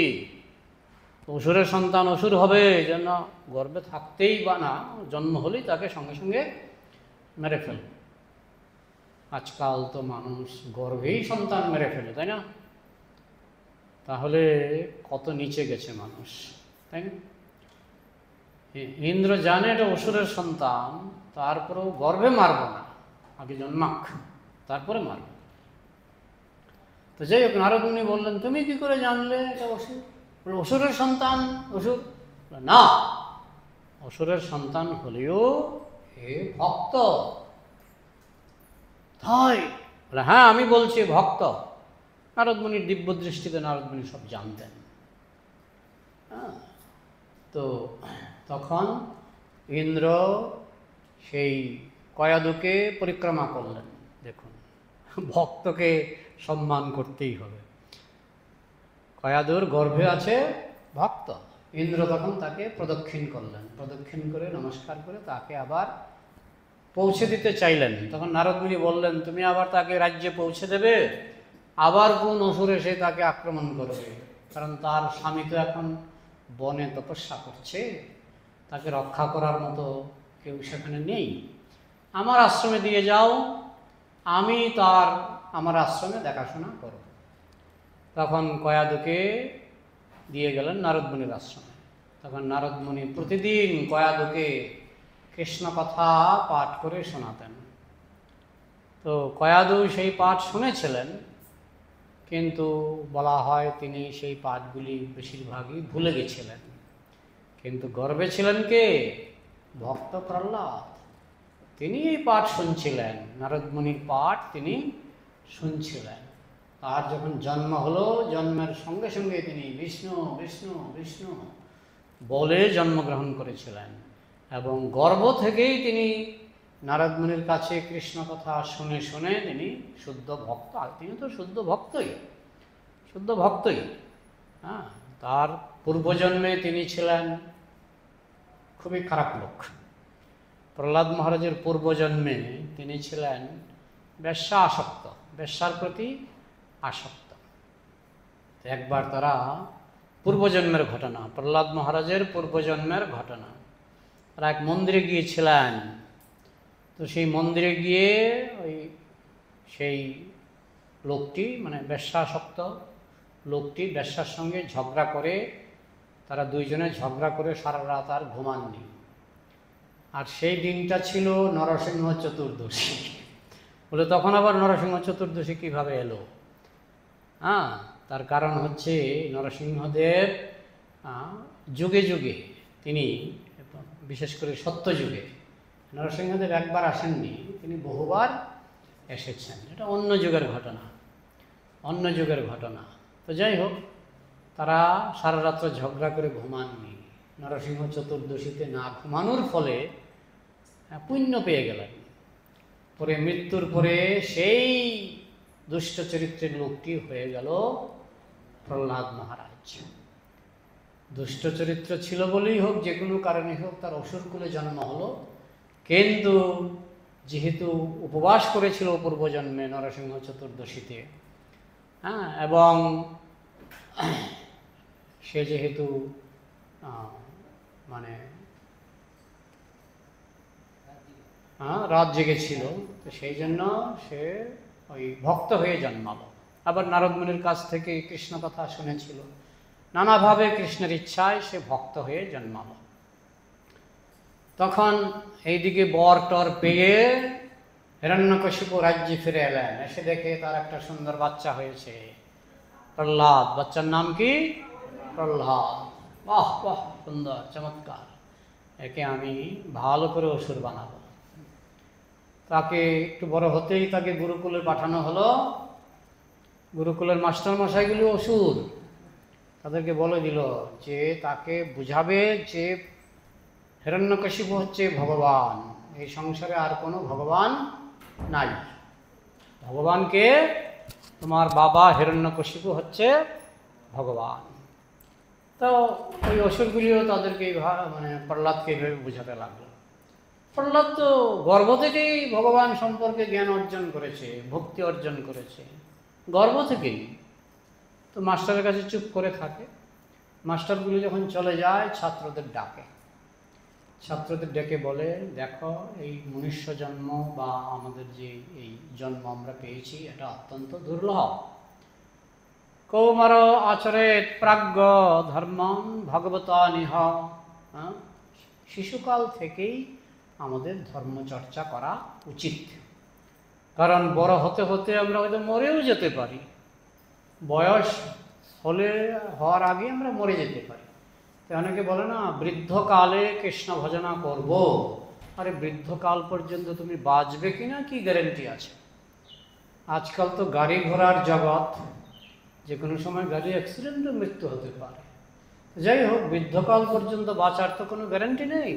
অসুরের সন্তান অসুর হবে, যেন গর্ভে থাকতেই বা না, জন্ম হলেই তাকে সঙ্গে সঙ্গে মেরে ফেলবে। আজকাল তো মানুষ গর্ভেই সন্তান মেরে ফেলে, তাই না? তাহলে কত নিচে গেছে মানুষ, তাই না? ইন্দ্র জানে এটা অসুরের সন্তান, তারপরেও গর্ভে মারব না, আগে জন্মাক তারপরে মারব। তো যাই হোক, নারদ মুনি বললেন, তুমি কি করে জানলে এটা অসুর? বলে, অসুরের সন্তান অসুর না, অসুরের সন্তান হলেও হে ভক্ত। তাই বলে, হ্যাঁ আমি বলছি ভক্ত। নারদ মুনির দিব্য দৃষ্টিতে নারদ মুনি সব জানতেন। হ্যাঁ, তো তখন ইন্দ্র সেই কয়াদুকে পরিক্রমা করলেন। দেখুন, ভক্তকে সম্মান করতেই হবে। কয়াদুর গর্ভে আছে ভক্ত, ইন্দ্র তখন তাকে প্রদক্ষিণ করলেন, প্রদক্ষিণ করে নমস্কার করে তাকে আবার পৌঁছে দিতে চাইলেন। তখন নারদ মুনি বললেন, তুমি আবার তাকে রাজ্যে পৌঁছে দেবে, আবার কোন অসুর এসে তাকে আক্রমণ করবে, কারণ তার স্বামী তো এখন বনে তপস্যা করছে, তাকে রক্ষা করার মতো কেউ সেখানে নেই, আমার আশ্রমে দিয়ে যাও, আমি আমার আশ্রমে দেখাশোনা করব। তখন কয়াদুকে দিয়ে গেলেন নারদ মুনির আশ্রমে। তখন নারদ মুনি প্রতিদিন কয়াদুকে কৃষ্ণ কথা পাঠ করে শোনাতেন। তো কয়াদু সেই পাঠ শুনেছিলেন, কিন্তু বলা হয় তিনি সেই পাঠগুলি বেশিরভাগই ভুলে গেছিলেন। কিন্তু গর্বে ছিলেন কে? ভক্ত প্রহ্লাদ। তিনি এই পাঠ শুনছিলেন, নারদ মুনির পাঠ তিনি শুনছিলেন। তার যখন জন্ম হলো, জন্মের সঙ্গে সঙ্গে তিনি বিষ্ণু বিষ্ণু বিষ্ণু বলে জন্মগ্রহণ করেছিলেন, এবং গর্ভ থেকেই তিনি নারদ মুনির কাছে কৃষ্ণ কথা শুনে শুনে তিনি শুদ্ধ ভক্ত। তিনি তো শুদ্ধ ভক্তই। হ্যাঁ, তার পূর্বজন্মে তিনি ছিলেন খুবই খারাপ লোক। প্রহ্লাদ মহারাজের পূর্বজন্মে তিনি ছিলেন বেশ্যা আসক্ত, বেশ্যার প্রতি আসক্ত। একবার তারা পূর্বজন্মের ঘটনা, প্রহ্লাদ মহারাজের পূর্বজন্মের ঘটনা, তারা এক মন্দিরে গিয়েছিলেন। তো সেই মন্দিরে গিয়ে সেই লোকটি, মানে বেশ্যাসক্ত লোকটি, বেশ্যার সঙ্গে ঝগড়া করে, তারা দুইজনে ঝগড়া করে সারা রাত আর ঘুমাননি। আর সেই দিনটা ছিল নরসিংহ চতুর্দশী। বলে, তখন আবার নরসিংহ চতুর্দশী কীভাবে এলো? হ্যাঁ, তার কারণ হচ্ছে নরসিংহদেব যুগে যুগে, তিনি বিশেষ করে সত্যযুগে, নরসিংহদেব একবার আসেননি, তিনি বহুবার এসেছেন। এটা অন্য যুগের ঘটনা। তো যাই হোক, তারা সারা রাত্র ঝগড়া করে ঘুমাননি। নরসিংহ চতুর্দশীতে না ঘুমানোর ফলে পুণ্য পেয়ে গেলেন। পরে মৃত্যুর পরে সেই দুষ্ট চরিত্রের লোকটি হয়ে গেল প্রহ্লাদ মহারাজ। দুষ্ট চরিত্র ছিল বলেই হোক, যে কোনো কারণে হোক, তার অসুরকুলে জন্ম হলো। কিন্তু যেহেতু উপবাস করেছিল পূর্বজন্মে নরসিংহ চতুর্দশীতে, হ্যাঁ, এবং সে যেহেতু মানে রাত জেগেছিল, তো সেই জন্য সে ওই ভক্ত হয়ে জন্মালো। আবার নারদ মুনির কাছ থেকে কৃষ্ণ কথা শুনেছিল, নানাভাবে কৃষ্ণের ইচ্ছায় সে ভক্ত হয়ে জন্মালো। তখন এইদিকে বর টর পেয়ে হিরণ্যকশিপু রাজ্যে ফিরে এলেন। এসে দেখে তার একটা সুন্দর বাচ্চা হয়েছে, প্রহ্লাদ। বাচ্চার নাম কি? প্রহ্লাদ। বাহ বাহ, সুন্দর, চমৎকার, একে আমি ভালো করে অসুর বানাবো। তাকে একটু বড় হতেই তাকে গুরুকুলে পাঠানো হলো। গুরুকুলের মাস্টার মশাইগুলো অসুর, তাদেরকে বলে দিল যে তাকে বুঝাবে যে হিরণ্যকশিপু হচ্ছে ভগবান, এই সংসারে আর কোনো ভগবান নাই। ভগবানকে, তোমার বাবা হিরণ্যকশিপু হচ্ছে ভগবান। তো ওই অসুরগুলিও তাদেরকে মানে প্রহ্লাদকে এইভাবে বোঝাতে লাগলো। প্রহ্লাদ তো গর্ভ থেকেই ভগবান সম্পর্কে জ্ঞান অর্জন করেছে, ভক্তি অর্জন করেছে, গর্ভ থেকেই। তো মাস্টারের কাছে চুপ করে থাকে। মাস্টারগুলি যখন চলে যায়, ছাত্রদের ডাকে। ছাত্রদের ডেকে বলে, দেখো, এই মনুষ্য জন্ম বা আমাদের যে এই জন্ম আমরা পেয়েছি, এটা অত্যন্ত দুর্লভ। কৌমার আচরেত প্রাজ্ঞ ধর্মং ভগবতা নিহ। শিশুকাল থেকেই আমাদের ধর্মচর্চা করা উচিত, কারণ বড় হতে হতে আমরা হয়তো মরেও যেতে পারি। বয়স হওয়ার আগে আমরা মরে যেতে পারি। তো অনেকে বলে না, বৃদ্ধকালে কৃষ্ণ ভজনা করব। আরে বৃদ্ধকাল পর্যন্ত তুমি বাঁচবে কিনা কি গ্যারেন্টি আছে? আজকাল তো গাড়ি ঘোড়ার জগৎ, যে কোনো সময় গাড়ি অ্যাক্সিডেন্টে মৃত্যু হতে পারে। যাই হোক, বৃদ্ধকাল পর্যন্ত বাঁচার তো কোনো গ্যারেন্টি নেই।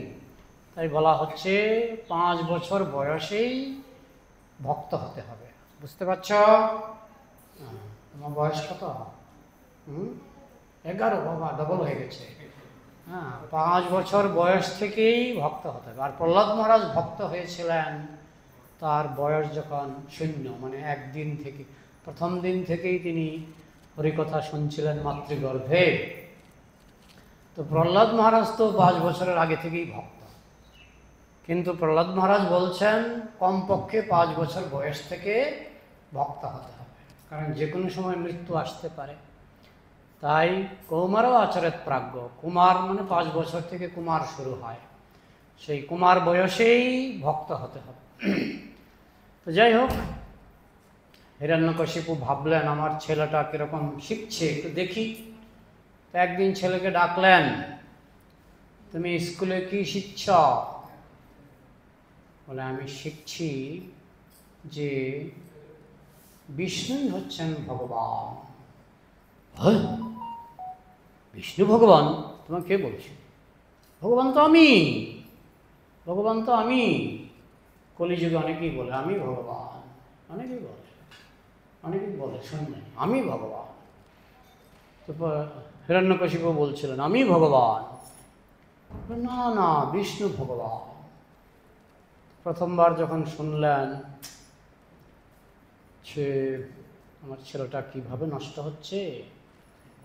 তাই বলা হচ্ছে 5 বছর বয়সেই ভক্ত হতে হবে। বুঝতে পারছ? তোমার বয়স কত? 11, বাবা, ডবল হয়ে গেছে। হ্যাঁ, 5 বছর বয়স থেকেই ভক্ত হতে হবে। আর প্রহ্লাদ মহারাজ ভক্ত হয়েছিলেন তার বয়স যখন 0, মানে একদিন থেকে, প্রথম দিন থেকেই তিনি হরিকথা শুনছিলেন মাতৃগর্ভে। তো প্রহ্লাদ মহারাজ তো 5 বছরের আগে থেকেই ভক্ত। কিন্তু প্রহ্লাদ মহারাজ বলছেন কমপক্ষে 5 বছর বয়স থেকে ভক্ত হতে হবে, কারণ যে কোনো সময় মৃত্যু আসতে পারে। তাই কৌমারও আচরেত প্রাজ্ঞ, কুমার মানে 5 বছর থেকে কুমার শুরু হয়, সেই কুমার বয়সেই ভক্ত হতে হবে। তো যাই হোক, হিরণ্যকশিপু ভাবলেন আমার ছেলেটা কীরকম শিখছে, একটু দেখি। তো একদিন ছেলেকে ডাকলেন, তুমি স্কুলে কি শিখছ? বলে, আমি শিখছি যে বিষ্ণুই হচ্ছেন ভগবান। হ্যাঁ, বিষ্ণু ভগবান? তোমাকে কে বলছে? ভগবান তো আমি, ভগবান তো আমি। কলিযুগে অনেকেই বলে আমি ভগবান, অনেকেই বলে শুনলেন আমি ভগবান। তো হিরণ্যকশিপু বলছিলেন আমি ভগবান। না না, বিষ্ণু ভগবান। প্রথমবার যখন শুনলেন সে আমার ছেলেটা কিভাবে নষ্ট হচ্ছে,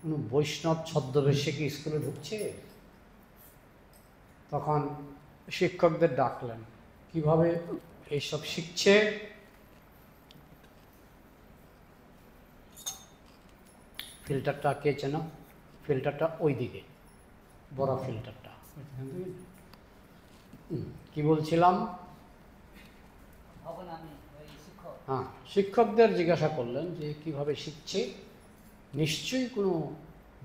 কোনো বৈষ্ণব ছদ্মবেশে কি স্কুলে ঢুকছে, তখন শিক্ষকদের ডাকলেন, কিভাবে এইসব শিখছে। ফিল্টারটা কে চেন? ফিল্টারটা ওই দিকে, বড় ফিল্টারটা। কি বলছিলাম? হ্যাঁ, শিক্ষকদের জিজ্ঞাসা করলেন যে কিভাবে শিখছে। নিশ্চয়ই কোনো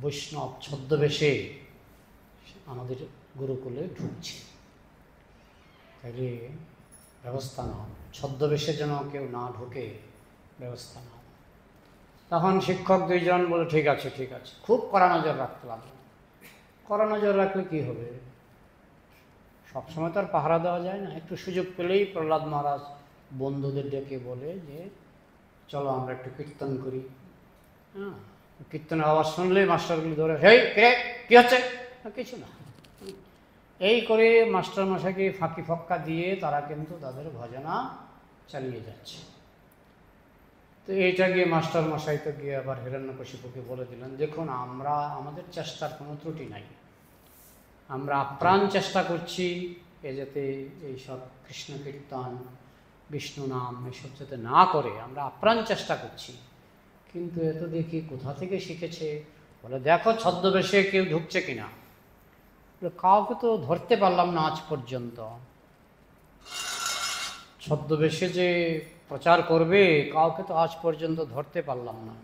বৈষ্ণব ছদ্মবেশে আমাদের গুরুকুলে ঢুকছে, তাহলে ব্যবস্থা নাও, ছদ্মবেশে যেন কেউ না ঢোকে, ব্যবস্থা নাও। তখন শিক্ষক 2 জন বলে ঠিক আছে ঠিক আছে, খুব কড়া নজর রাখতে লাগলো। কড়া নজর রাখলে কি হবে, সবসময় তো আর পাহারা দেওয়া যায় না। একটু সুযোগ পেলেই প্রহ্লাদ মহারাজ বন্ধুদের ডেকে বলে যে চলো আমরা একটু কীর্তন করি। হ্যাঁ, কীর্তনের আওয়াজ শুনলেই মাস্টারগুলি ধরে, হেই কে কী হচ্ছে? কিছু না, এই করে মাস্টারমশাইকে ফাঁকি ফক্কা দিয়ে তারা কিন্তু তাদের ভজনা চালিয়ে যাচ্ছে। তো এইটা গিয়ে মাস্টারমশাই তো গিয়ে আবার হিরণ্যকশিপুকে বলে দিলেন, দেখুন আমরা আমাদের চেষ্টার কোনো ত্রুটি নাই, আমরা আপ্রাণ চেষ্টা করছি যাতে এইসব কৃষ্ণ কীর্তন বিষ্ণু নাম এসব যাতে না করে, আমরা আপ্রাণ চেষ্টা করছি, কিন্তু এত দেখি কোথা থেকে শিখেছে। বলে দেখো ছদ্মবেশে কেউ ঢুকছে কিনা। কাউকে তো ধরতে পারলাম না আজ পর্যন্ত, ছদ্মবেশে যে প্রচার করবে কাউকে তো আজ পর্যন্ত ধরতে পারলাম না।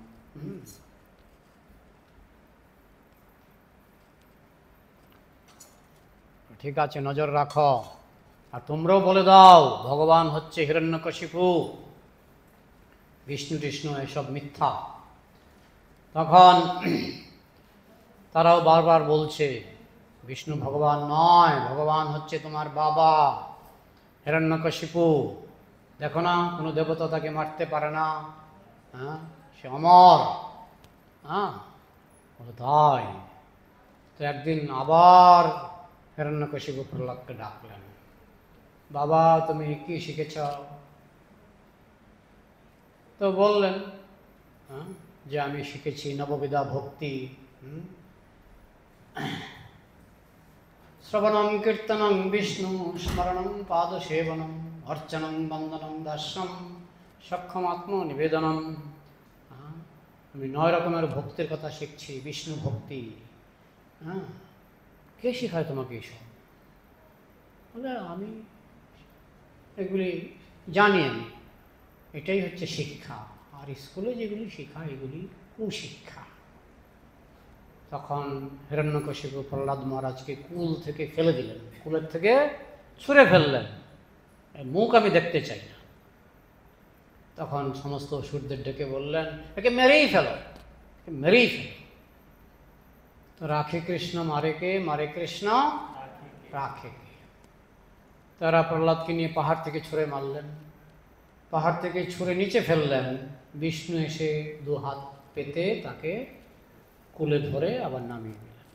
ঠিক আছে, নজর রাখো, আর তোমরাও বলে দাও ভগবান হচ্ছে হিরণ্যকশিপু, বিষ্ণু টিষ্ণু এসব মিথ্যা। তখন তারাও বারবার বলছে বিষ্ণু ভগবান নয়, ভগবান হচ্ছে তোমার বাবা হিরণ্যকশিপু, দেখো না কোনো দেবতা তাকে মারতে পারে না, হ্যাঁ সে অমর। হ্যাঁ তাই তো একদিন আবার হিরণ্যকশিপু প্রহ্লাদকে ডাকলেন, বাবা তুমি কি শিখেছ? তো বললেন যে আমি শিখেছি নববিধা ভক্তি, শ্রবণং কীর্তনং বিষ্ণু স্মরণং পাদসেবনম অর্চনং বন্দনং দাস্যম সক্ষমাত্ম নিবেদনম। আমি 9 রকমের ভক্তির কথা শিখছি, বিষ্ণু ভক্তি। হ্যাঁ, কে শেখায় তোমাকে এইসব? বলে আমি এগুলি জানি, আমি এটাই হচ্ছে শিক্ষা, আর স্কুলে যেগুলি শেখা এগুলি কুশিক্ষা। তখন হিরণ্যকশিপু প্রহ্লাদ মহারাজকে কুল থেকে ফেলে দিলেন, কুলের থেকে ছুঁড়ে ফেললেন, মুখ আমি দেখতে চাই না। তখন সমস্ত অসুরদের ডেকে বললেন একে মেরেই ফেলো, মেরেই ফেলো। তো রাখে কৃষ্ণ মারে কে, মারে কৃষ্ণ রাখে কে। তারা প্রহ্লাদকে নিয়ে পাহাড় থেকে ছুঁড়ে মারলেন, পাহাড় থেকে ছুঁড়ে নিচে ফেললেন। বিষ্ণু এসে 2 হাত পেতে তাকে কুলে ধরে আবার নামিয়ে দিলেন।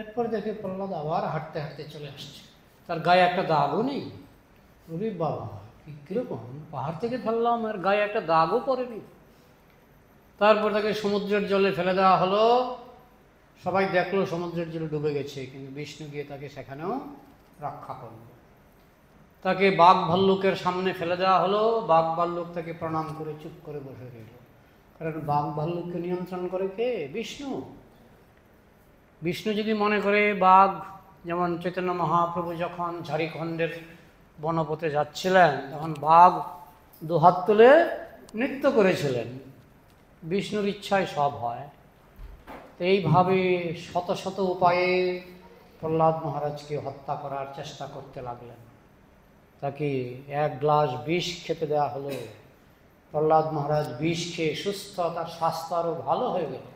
এরপর দেখে প্রহ্লাদ আবার হাঁটতে হাঁটতে চলে আসছে, তার গায়ে একটা দাগও নেই। ওরে বাবা, কীরকম পাহাড় থেকে ফেললাম আর গায়ে একটা দাগও পড়েনি। তারপর তাকে সমুদ্রের জলে ফেলে দেওয়া হলো, সবাই দেখলো সমুদ্রের জলে ডুবে গেছে, কিন্তু বিষ্ণু গিয়ে তাকে সেখানেও রক্ষা করল। তাকে বাঘ ভাল্লুকের সামনে ফেলে দেওয়া হলো, বাঘ ভাল্লুক তাকে প্রণাম করে চুপ করে বসে রইল, কারণ বাঘ ভাল্লুককে নিয়ন্ত্রণ করে কে? বিষ্ণু। বিষ্ণু যদি মনে করে বাঘ, যেমন চৈতন্য মহাপ্রভু যখন ঝাড়খণ্ডের বনপথে যাচ্ছিলেন তখন বাঘ 2 হাত তুলে নৃত্য করেছিলেন, বিষ্ণুর ইচ্ছায় সব হয়। তো এইভাবে শত শত উপায়ে প্রহ্লাদ মহারাজকে হত্যা করার চেষ্টা করতে লাগলেন। তাকে 1 গ্লাস বিষ খেতে দেওয়া হলো, প্রহ্লাদ মহারাজ বিষ খেয়ে সুস্থ, তার স্বাস্থ্য আরও ভালো হয়ে গেল।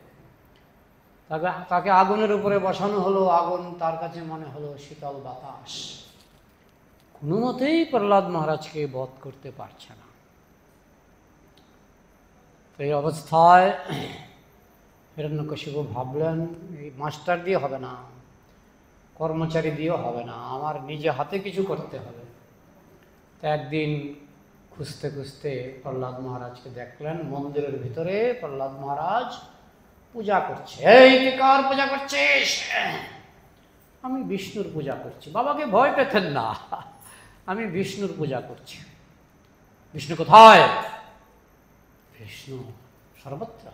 তাকে আগুনের উপরে বসানো হলো, আগুন তার কাছে মনে হলো শীতল বাতাস। কোনো মতেই প্রহ্লাদ মহারাজকে বধ করতে পারছে না। তো এই অবস্থায় হিরণ্যকশিপু ভাবলেন এই মাস্টার দিয়ে হবে না, কর্মচারী দিয়েও হবে না, আমার নিজে হাতে কিছু করতে হবে। তো একদিন খুঁজতে খুঁজতে প্রহ্লাদ মহারাজকে দেখলেন মন্দিরের ভিতরে প্রহ্লাদ মহারাজ পূজা করছে। এই তুই কার পূজা করছিস? আমি বিষ্ণুর পূজা করছি। বাবাকে ভয় পেতেন না, আমি বিষ্ণুর পূজা করছি। বিষ্ণু কোথায়? বিষ্ণু সর্বত্র,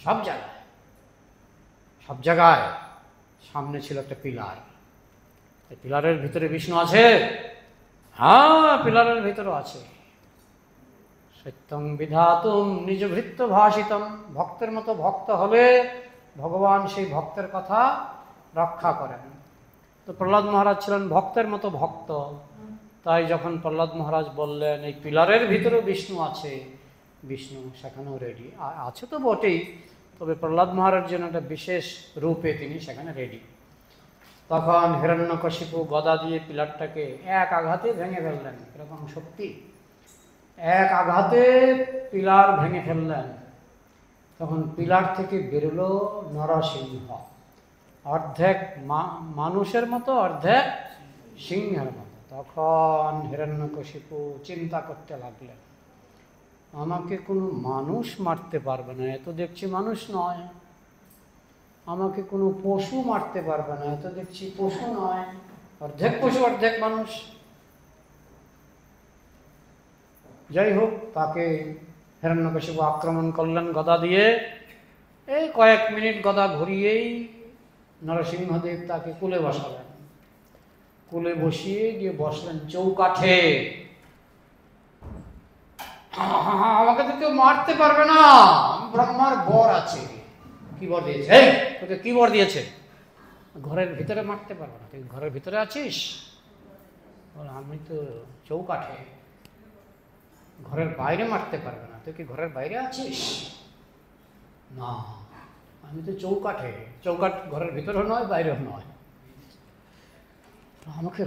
সব জায়গায়, সব জায়গায়। সামনে ছিল একটা পিলার, এই পিলারের ভিতরে বিষ্ণু আছে। হ্যাঁ, পিলারের ভিতরে আছে। সত্যং বিধাতুম নিজ ভৃত্য ভাষিতম, ভক্তের মতো ভক্ত হলে ভগবান সেই ভক্তের কথা রক্ষা করেন। তো প্রহ্লাদ মহারাজ ছিলেন ভক্তের মতো ভক্ত, তাই যখন প্রহ্লাদ মহারাজ বললেন এই পিলারের ভিতরেও বিষ্ণু আছে, বিষ্ণু সেখানেও রেডি আছে তো বটেই, তবে প্রহ্লাদ মহারাজ যেন একটা বিশেষ রূপে তিনি সেখানে রেডি। তখন হিরণ্যকশিপু গদা দিয়ে পিলারটাকে 1 আঘাতে ভেঙে ফেললেন। এরকম শক্তি, এক আঘাতে পিলার ভেঙে ফেললেন। তখন পিলার থেকে বেরোলো নরসিংহ, অর্ধেক মানুষের মতো অর্ধেক সিংহের মতো। তখন হিরণ্যকশিপু চিন্তা করতে লাগলেন, আমাকে কোনো মানুষ মারতে পারবে না, এত দেখছি মানুষ নয়। আমাকে কোনো পশু মারতে পারবে না, এত দেখছি পশু নয়। অর্ধেক পশু অর্ধেক মানুষ। যাই হোক, তাকে হিরণ্যকশিপু আক্রমণ করলেন গদা দিয়ে। এই কয়েক মিনিট গদা ঘুরিয়েই নরসিংহদেব তাকে কুলে বসালেন। কুলে বসিয়ে গিয়ে বসলেন চৌকাঠে। আমাকে তো কেউ মারতে পারবে না, ব্রহ্মার বর আছে। কি বর দিয়েছে? এই তোকে কি বর দিয়েছে? ঘরের ভিতরে মারতে পারবে না, তুই ঘরের ভিতরে আছিস? বল, আমি তো চৌকাঠে, ঘরের বাইরে মারতে পারবে না, তুই কি ঘরের বাইরে আছিস? না, আমি তো চৌকাঠে। চৌকাঠ ঘরের ভিতরেও নয়, বাইরেও নয়। আমাকে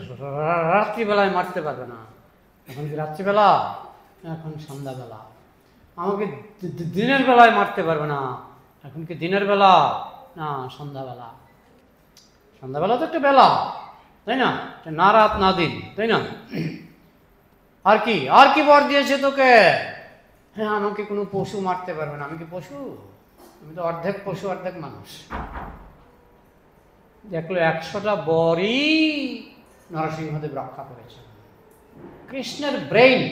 রাত্রিবেলায় মারতে পারবে না। এখন কি রাত্রিবেলা? এখন সন্ধ্যাবেলা। আমাকে দিনের বেলায় মারতে পারবে না। এখন কি দিনের বেলা? না, সন্ধ্যাবেলা। সন্ধ্যাবেলা তো একটা বেলা, তাই না? না রাত না দিন, তাই না? আর কি, আর কি বর দিয়েছে তোকে? হ্যাঁ, আমাকে কোনো পশু মারতে পারবে না। আমি কি পশু? আমি তো অর্ধেক পশু অর্ধেক মানুষ। দেখলো 100টা বরই নরসিংহদেব রক্ষা করেছেন। কৃষ্ণের ব্রেইন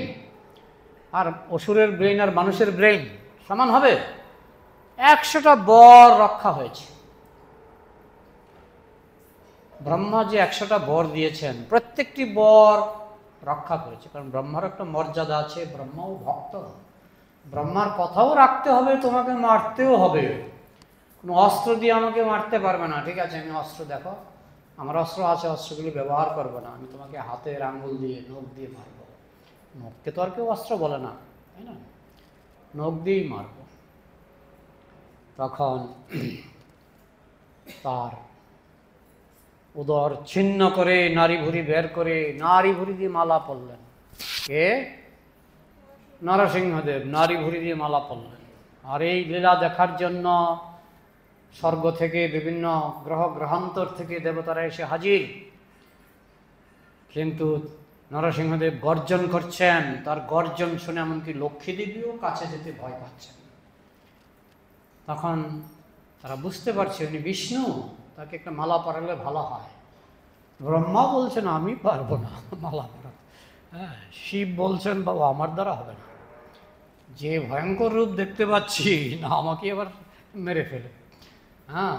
আর অসুরের ব্রেইন আর মানুষের ব্রেইন সমান হবে? 100টা বর রক্ষা হয়েছে। ব্রহ্মা যে 100টা বর দিয়েছেন, প্রত্যেকটি বর রক্ষা করেছে। কারণ ব্রহ্মার একটা মর্যাদা আছে, ব্রহ্মাও ভক্ত। ব্রহ্মার কথাও রাখতে হবে, তোমাকে মারতেও হবে। কোনো অস্ত্র দিয়ে আমাকে মারতে পারবে না। ঠিক আছে, আমি অস্ত্র, দেখো আমার অস্ত্র আছে, অস্ত্রগুলি ব্যবহার করবো না। আমি তোমাকে হাতের আঙ্গুল দিয়ে, নখ দিয়ে মারবো। নখকে তো আর কেউ অস্ত্র বলে না, তাই না? নখ দিয়েই মারব। তখন তার উদর ছিন্ন করে নারী ভুঁড়ি বের করে নারী ভুঁড়ি দিয়ে মালা পরলেন। কে? নরসিংহদেব নারী ভুঁড়ি দিয়ে মালা পরলেন। আর এই লীলা দেখার জন্য স্বর্গ থেকে, বিভিন্ন গ্রহ গ্রহান্তর থেকে দেবতারা এসে হাজির। কিন্তু নরসিংহদেব গর্জন করছেন, তার গর্জন শুনে এমনকি লক্ষ্মী দেবীও কাছে যেতে ভয় পাচ্ছেন। তখন তারা বুঝতে পারছে উনি বিষ্ণু, তাকে একটা মালা পরালে ভালো হয়। ব্রহ্মা বলছেন আমি পারবো না মালা পরাতে। হ্যাঁ, শিব বলছেন বাবা আমার দ্বারা হবে না, যে ভয়ঙ্কর রূপ দেখতে পাচ্ছি না, আমাকে এবার মেরে ফেলে। হ্যাঁ,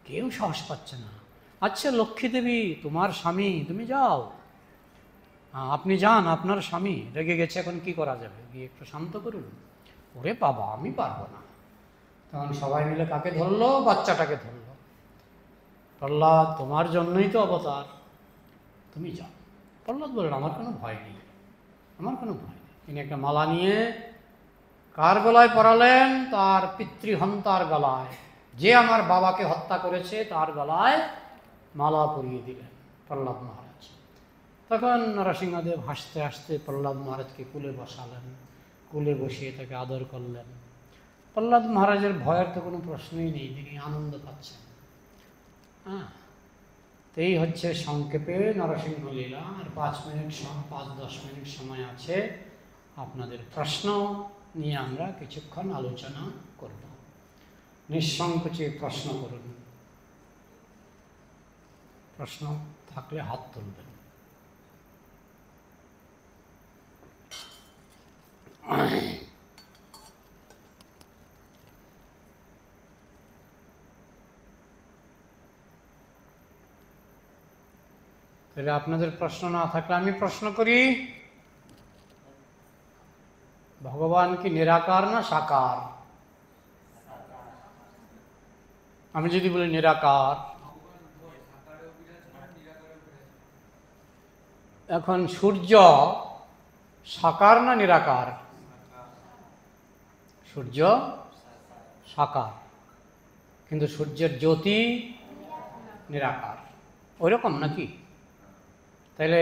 কেউ সাহস পাচ্ছে না। আচ্ছা লক্ষ্মী দেবী, তোমার স্বামী, তুমি যাও, আপনি যান, আপনার স্বামী রেগে গেছে, এখন কি করা যাবে, গিয়ে একটু শান্ত করুন। ওরে বাবা, আমি পারবো না। তখন সবাই মিলে কাকে ধরলো? বাচ্চাটাকে ধরলো। প্রহ্লাদ, তোমার জন্যই তো অবতার, তুমি যাও। প্রহ্লাদ বললেন আমার কোনো ভয় নেই, আমার কোনো ভয় নেই। তিনি একটা মালা নিয়ে কার গলায় পরালেন? তার পিতৃহন্তার গলায়। যে আমার বাবাকে হত্যা করেছে তার গলায় মালা পরিয়ে দিলেন প্রহ্লাদ মহারাজ। তখন নরসিংহদেব হাসতে হাসতে প্রহ্লাদ মহারাজকে কুলে বসালেন। কুলে বসিয়ে তাকে আদর করলেন। প্রহ্লাদ মহারাজের ভয়ের তো কোনো প্রশ্নই নেই, তিনি আনন্দ পাচ্ছেন। হ্যাঁ, এই হচ্ছে সংক্ষেপে নরসিংহ লীলা। আর 5-10 মিনিট সময় আছে, আপনাদের প্রশ্ন নিয়ে আমরা কিছুক্ষণ আলোচনা করব। নিঃসংকোচে প্রশ্ন করুন, প্রশ্ন থাকলে হাত তুলবেন। তাহলে আপনাদের প্রশ্ন না থাকলে আমি প্রশ্ন করি, ভগবান কি নিরাকার না সাকার? আমি যদি বলি নিরাকার, এখন সূর্য সাকার না নিরাকার? সূর্য সাকার, কিন্তু সূর্যের জ্যোতি নিরাকার। ওই রকম নাকি? তাহলে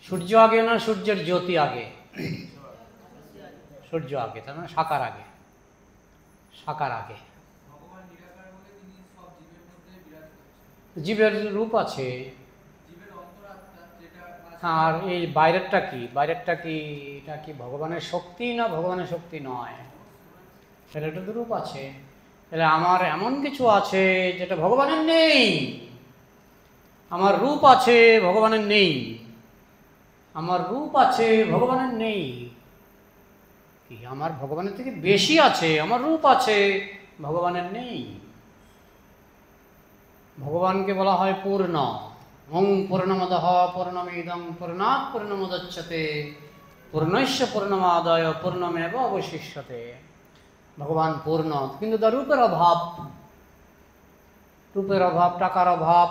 সূর্য আগে না সূর্যের জ্যোতি আগে? সূর্য আগে, তার মানে সাকার আগে, সাকার আগে। জীবের রূপ আছে, আর এই বাইরেরটা কি? বাইরেরটা কি? এটা কি ভগবানের শক্তি না ভগবানের শক্তি নয়? সেটা তো রূপ আছে। তাহলে আমার এমন কিছু আছে যেটা ভগবানের নেই। আমার রূপ আছে, ভগবানের নেই। আমার রূপ আছে, ভগবানের নেই। কি আমার ভগবানের থেকে বেশি আছে? আমার রূপ আছে, ভগবানের নেই। ভগবানকে বলা হয় পূর্ণ। ওং পূর্ণমদঃ পূর্ণমিদং পূর্ণাৎ পূর্ণমুদচ্যতে পূর্ণস্য পূর্ণমাদায় পূর্ণমেব অবশিষ্যতে। ভগবান পূর্ণ, কিন্তু তার রূপের অভাব। রূপের অভাব, টাকার অভাব,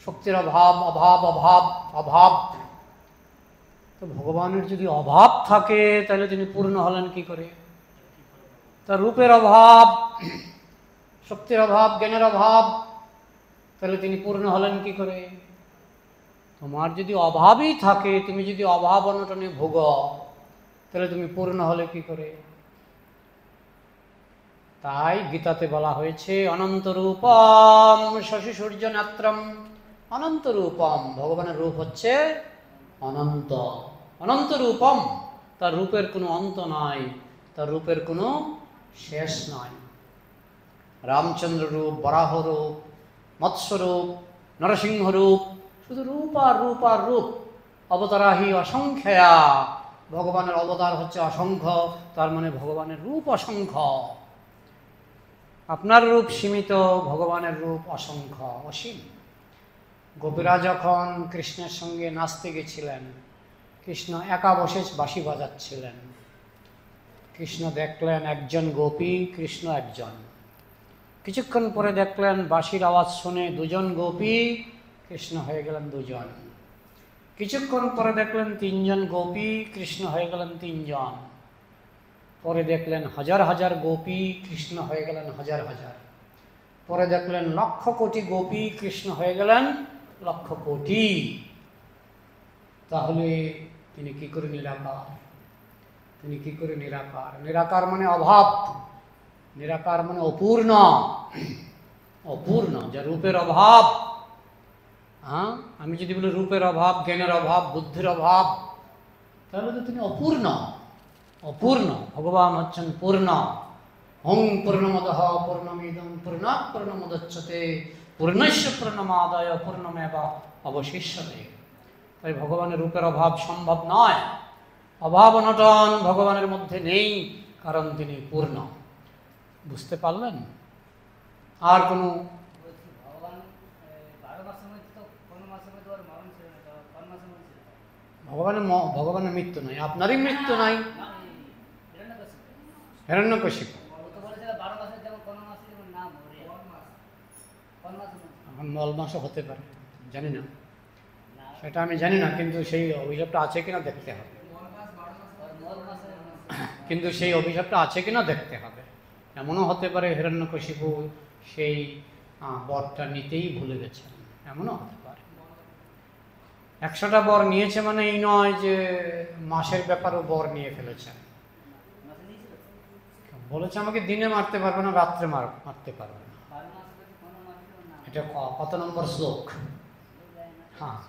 শক্তির অভাব, অভাব অভাব অভাব। তো ভগবানের যদি অভাব থাকে তাহলে তিনি পূর্ণ হলেন কি করে? তার রূপের অভাব, শক্তির অভাব, জ্ঞানের অভাব, তাহলে তিনি পূর্ণ হলেন কি করে? তোমার যদি অভাবই থাকে, তুমি যদি অভাব অনটনে ভোগ, তাহলে তুমি পূর্ণ হলে কি করে? তাই গীতাতে বলা হয়েছে অনন্ত রূপম শশী সূর্য নেত্রম। অনন্ত রূপম, ভগবানের রূপ হচ্ছে অনন্ত। অনন্ত রূপম, তার রূপের কোনো অন্ত নাই, তার রূপের কোনো শেষ নাই। রামচন্দ্র রূপ, বরাহ রূপ, মৎস্য রূপ, নরসিংহ রূপ, শুধু রূপ আর রূপ আর রূপ। অবতারাহি অসংখ্যা, ভগবানের অবতার হচ্ছে অসংখ্য, তার মানে ভগবানের রূপ অসংখ্য। আপনার রূপ সীমিত, ভগবানের রূপ অসংখ্য, অসীম। গোপীরা যখন কৃষ্ণের সঙ্গে নাচতে গেছিলেন, কৃষ্ণ একা বসে বাঁশি বাজাচ্ছিলেন। কৃষ্ণ দেখলেন একজন গোপী, কৃষ্ণ একজন। কিছুক্ষণ পরে দেখলেন বাঁশির আওয়াজ শুনে দুজন গোপী, কৃষ্ণ হয়ে গেলেন দুজন। কিছুক্ষণ পরে দেখলেন তিনজন গোপী, কৃষ্ণ হয়ে গেলেন তিনজন। পরে দেখলেন হাজার হাজার গোপী, কৃষ্ণ হয়ে গেলেন হাজার হাজার। পরে দেখলেন লক্ষ কোটি গোপী, কৃষ্ণ হয়ে গেলেন লক্ষ কোটি। তাহলে তিনি কি করে নিরাকার? তিনি কি করে নিরাকার? নিরাকার মানে অভাব, নিরাকার মানে অপূর্ণ। অপূর্ণ, যা রূপের অভাব। হ্যাঁ, আমি যদি বলি রূপের অভাব, জ্ঞানের অভাব, বুদ্ধির অভাব, তাহলে তো তিনি অপূর্ণ। অপূর্ণ, ভগবান হচ্ছেন পূর্ণ। ওং পূর্ণমদঃ পূর্ণমিদং পূর্ণাৎ পূর্ণমুদচ্যতে পূর্ণস্য পূর্ণমাদায় পূর্ণমেব অবশিষ্যতে। তাই ভগবানের রূপের অভাব সম্ভব নয়। অভাব অনটন ভগবানের মধ্যে নেই, কারণ তিনি পূর্ণ। বুঝতে পারলেন? আর কোনো ভগবানের মৃত্যু নাই, আপনারই মৃত্যু নাই। হিরণ্যকশিপু এখন মল মাসও হতে পারে, জানি না, সেটা আমি জানি না, কিন্তু সেই অভিশাপটা আছে কিনা দেখতে হবে। কিন্তু সেই অভিশাপটা আছে কিনা দেখতে হবে। এমনও হতে পারে হিরণ্যকশিপু সেই বরটা নিতেই ভুলে গেছেন, এমনও হতে পারে। 100টা বর নিয়েছে মানে এই নয় যে মাসের ব্যাপারেও বর নিয়ে ফেলেছেন। বলেছে আমাকে দিনে মারতে পারবে না, রাত্রে মারতে পারবে না। এটা কত নম্বর শ্লোক? হ্যাঁ,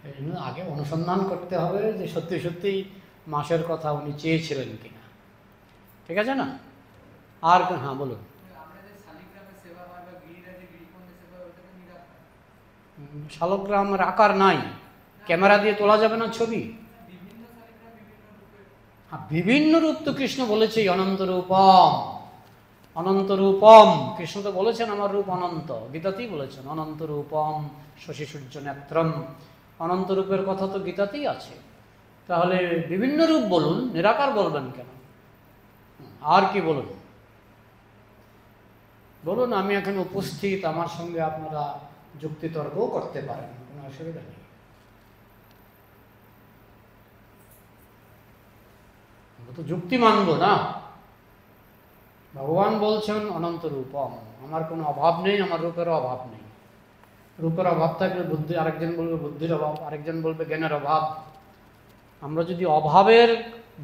এই জন্য আগে অনুসন্ধান করতে হবে যে সত্যি সত্যি মাসের কথা উনি চেয়েছিলেন কিনা। ঠিক আছে না? আর হ্যাঁ বলুন। শালগ্রামের আকার নাই, ক্যামেরা দিয়ে তোলা যাবে না ছবি। বিভিন্ন রূপ তো কৃষ্ণ বলেছে, অনন্ত রূপম। অনন্ত রূপম, কৃষ্ণ তো বলেছেন আমার রূপ অনন্ত, গীতাতেই বলেছেন অনন্ত রূপম শশী সূর্য নেত্রম। অনন্ত রূপের কথা তো গীতাতেই আছে। তাহলে বিভিন্ন রূপ বলুন, নিরাকার বলবেন কেন? আর কি বলুন? বলুন, আমি এখন উপস্থিত, আমার সঙ্গে আপনারা যুক্তিতর্কও করতে পারেন, কোনো অসুবিধা নেই। তো যুক্তি মানব না। ভগবান বলছেন অনন্ত রূপম, আমার কোনো অভাব নেই, আমার রূপেরও অভাব নেই। রূপের অভাব থাকলে বুদ্ধি, আরেকজন বলবে বুদ্ধির অভাব, আরেকজন বলবে জ্ঞানের অভাব। আমরা যদি অভাবের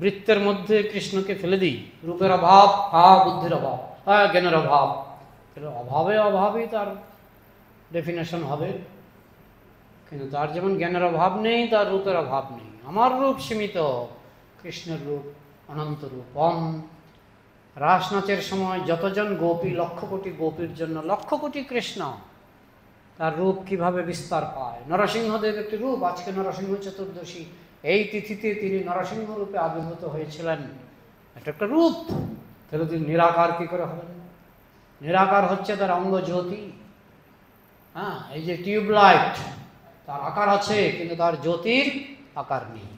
বৃত্তের মধ্যে কৃষ্ণকে ফেলে দিই, রূপের অভাব, হ্যাঁ বুদ্ধির অভাব, হ্যাঁ জ্ঞানের অভাব, অভাবে অভাবই তার ডেফিনেশন হবে। কিন্তু তার যেমন জ্ঞানের অভাব নেই, তার রূপের অভাব নেই। আমার রূপ সীমিত, কৃষ্ণের রূপ অনন্ত রূপম। রাস নাচের সময় যতজন গোপী, লক্ষ কোটি গোপীর জন্য লক্ষ কোটি কৃষ্ণ, তার রূপ কিভাবে বিস্তার পায়। নরসিংহদেব একটি রূপ, আজকে নরসিংহ চতুর্দশী, এই তিথিতে তিনি নরসিংহ রূপে আবির্ভূত হয়েছিলেন, এটা একটা রূপ। তাহলে তিনি নিরাকার কি করে হবেন? নিরাকার হচ্ছে তার অঙ্গ জ্যোতি। হ্যাঁ, এই যে টিউবলাইট, তার আকার আছে কিন্তু তার জ্যোতির আকার নেই।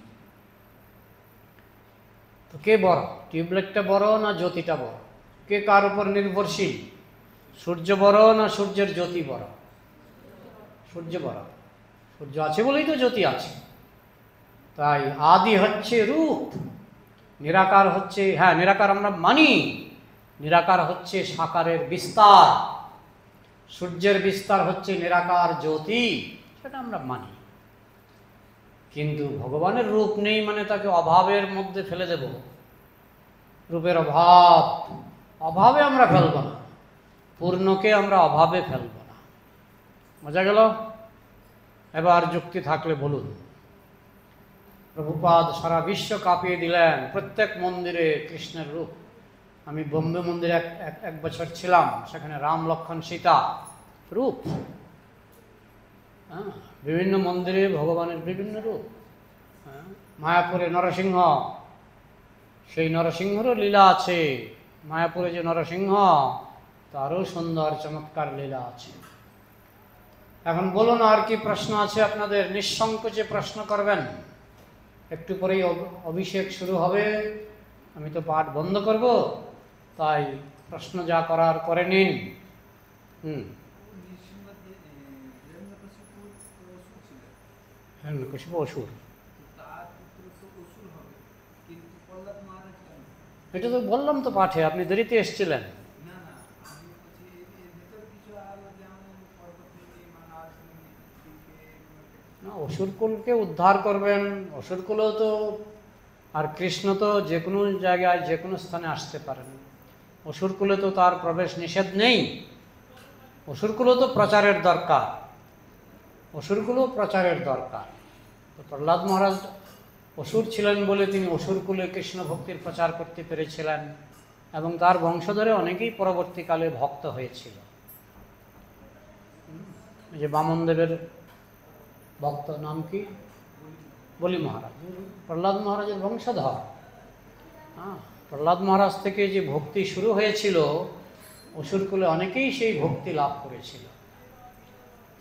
তো কে বড়, টিউবলাইটটা বড় না জ্যোতিটা বড়? কে কার উপর নির্ভরশীল? সূর্য বড় না সূর্যের জ্যোতি বড়? সূর্য বড়। সূর্য আছে বলেই তো জ্যোতি আছে। তাই আদি হচ্ছে রূপ, নিরাকার হচ্ছে, হ্যাঁ নিরাকার আমরা মানি, নিরাকার হচ্ছে সাকারের বিস্তার। সূর্যের বিস্তার হচ্ছে নিরাকার জ্যোতি, সেটা আমরা মানি। কিন্তু ভগবানের রূপ নেই মানে তাকে অভাবের মধ্যে ফেলে দেব। রূপের অভাব, অভাবে আমরা ফেলব না, পূর্ণকে আমরা অভাবে ফেলব না। বোঝা গেল? এবার যুক্তি থাকলে বলুন। প্রভুপাদ সারা বিশ্ব কাঁপিয়ে দিলেন, প্রত্যেক মন্দিরে কৃষ্ণের রূপ। আমি বোম্বে মন্দিরে এক বছর ছিলাম, সেখানে রাম লক্ষ্মণ সীতা রূপ। হ্যাঁ, বিভিন্ন মন্দিরে ভগবানের বিভিন্ন রূপ। হ্যাঁ, মায়াপুরে নরসিংহ, সেই নরসিংহরও লীলা আছে। মায়াপুরে যে নরসিংহ, তারও সুন্দর চমৎকার লীলা আছে। এখন বলুন, আর কি প্রশ্ন আছে আপনাদের? নিঃসংকোচে প্রশ্ন করবেন। একটু পরেই অভিষেক শুরু হবে, আমি তো পাঠ বন্ধ করব, তাই প্রশ্ন যা করার করে নিন। হিরণ্যকশিপু অসুর, এটা তো বললাম তো পাঠে, আপনি দেরিতে এসেছিলেন। না, অসুরকুলকে উদ্ধার করবেন। অসুরকুলও তো, আর কৃষ্ণ তো যে কোনো জায়গায় যে কোনো স্থানে আসতে পারেন। অসুরকুলে তো তার প্রবেশ নিষেধ নেই। অসুরকুলও তো প্রচারের দরকার, অসুরকুলও প্রচারের দরকার। তো প্রহ্লাদ মহারাজ অসুর ছিলেন বলে তিনি অসুরকুলে কৃষ্ণ ভক্তির প্রচার করতে পেরেছিলেন, এবং তার বংশধরে অনেকেই পরবর্তীকালে ভক্ত হয়েছিল। যে বামনদেবের ভক্ত নাম কি? বলি মহারাজ, প্রহ্লাদ মহারাজের বংশধর। হ্যাঁ, প্রহ্লাদ মহারাজ থেকে যে ভক্তি শুরু হয়েছিল, অসুরকুলে অনেকেই সেই ভক্তি লাভ করেছিল।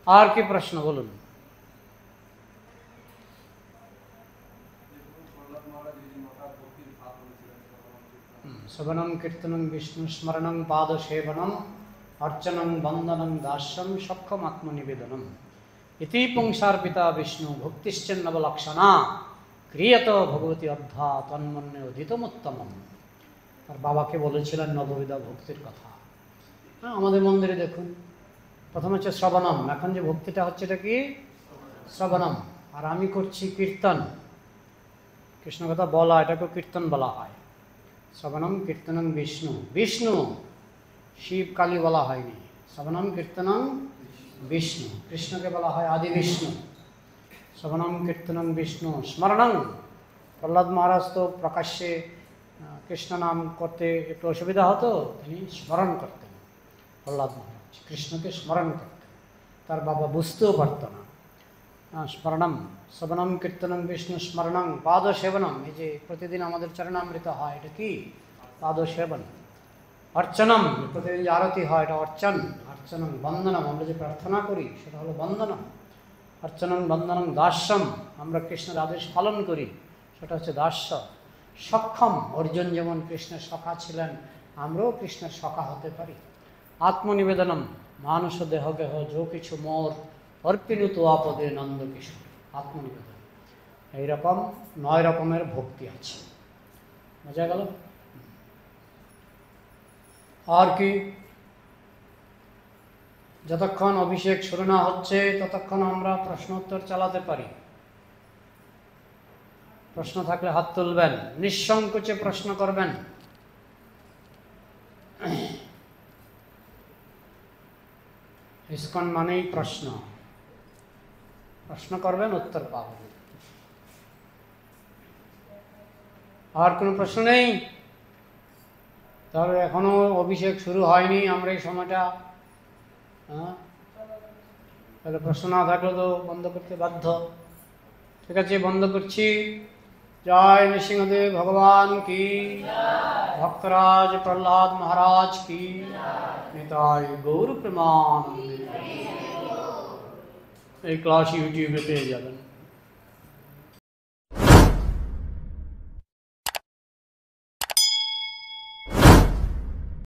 আর কি প্রশ্ন বলুন? শ্রবণং কীর্তনং বিষ্ণু স্মরণং পাদ সেবনম অর্চনং বন্দনং দাস্যম সক্ষম আত্মনিবেদনম ইতি পুংসার্পিতা বিষ্ণু ভক্তিশ্চন্নবলক্ষণা ক্রিয়ত ভগবতী অর্ধা তন্মন্যে অধিতমোত্তমম। তার বাবাকে বলেছিলেন নববিধা ভক্তির কথা। হ্যাঁ, আমাদের মন্দিরে দেখুন, প্রথম হচ্ছে শ্রবণম, এখন যে ভক্তিটা হচ্ছে এটা কি? শ্রবণম। আর আমি করছি কীর্তন, কৃষ্ণ কথা বলা, এটাকেও কীর্তন বলা হয়। শ্রবণম কীর্তনং বিষ্ণু, বিষ্ণু শিব কালী বলা হয়নি। শ্রবণম কীর্তনং বিষ্ণু, কৃষ্ণকে বলা হয় আদি বিষ্ণু। শ্রবণম কীর্তনং বিষ্ণু স্মরণং, প্রহ্লাদ মহারাজ তো প্রকাশ্যে কৃষ্ণ নাম করতে একটু অসুবিধা হতো, তিনি স্মরণ করতেন। প্রহ্লাদ মহারাজ কৃষ্ণকে স্মরণ করতেন, তার বাবা বুঝতেও পারত না। স্মরণম, শ্রবণম কীর্তনং বিষ্ণু স্মরণং পাদ সেবনম, এই যে প্রতিদিন আমাদের চরণামৃত হয়, এটা কি? পাদ সেবন। অর্চনম, প্রতিদিন যে আরতি হয়, এটা অর্চন। অর্চনম বন্দনম, আমরা যে প্রার্থনা করি সেটা হলো বন্দনম। অর্চনম বন্দনম দাস্যম, আমরা কৃষ্ণের আদেশ পালন করি, সেটা হচ্ছে দাস্য। সক্ষম, অর্জুন যেমন কৃষ্ণের সখা ছিলেন, আমরাও কৃষ্ণের সখা হতে পারি। আত্মনিবেদনম, মানুষ দেহ গেহ যো কিছু মোর অর্পিণু তো আপদে নন্দ কিশোর, আত্মনিবেদন। এইরকম 9 রকমের ভক্তি আছে। বোঝা গেল? আর কি? যতক্ষণ অভিষেক শুরু না হচ্ছে ততক্ষণ আমরা প্রশ্নোত্তর চালাতে পারি। প্রশ্ন থাকলে হাত তুলবেন, নিঃসংকোচে প্রশ্ন করবেন। ইসকন মানেই প্রশ্ন, প্রশ্ন করবেন, উত্তর পাবেন। আর কোনো প্রশ্ন নেই? তবে এখনো অভিষেক শুরু হয়নি, আমরা এই সময়টা, তাহলে প্রশ্ন না থাকলে তো বন্ধ করতে বাধ্য। ঠিক আছে, বন্ধ করছি। জয় নৃসিংহদেব ভগবান কি, ভক্তরাজ প্রহ্লাদ মহারাজ কি, নিতাই গৌর প্রেমানন্দে। এই ক্লাস ইউটিউবে পেয়ে যাবেন।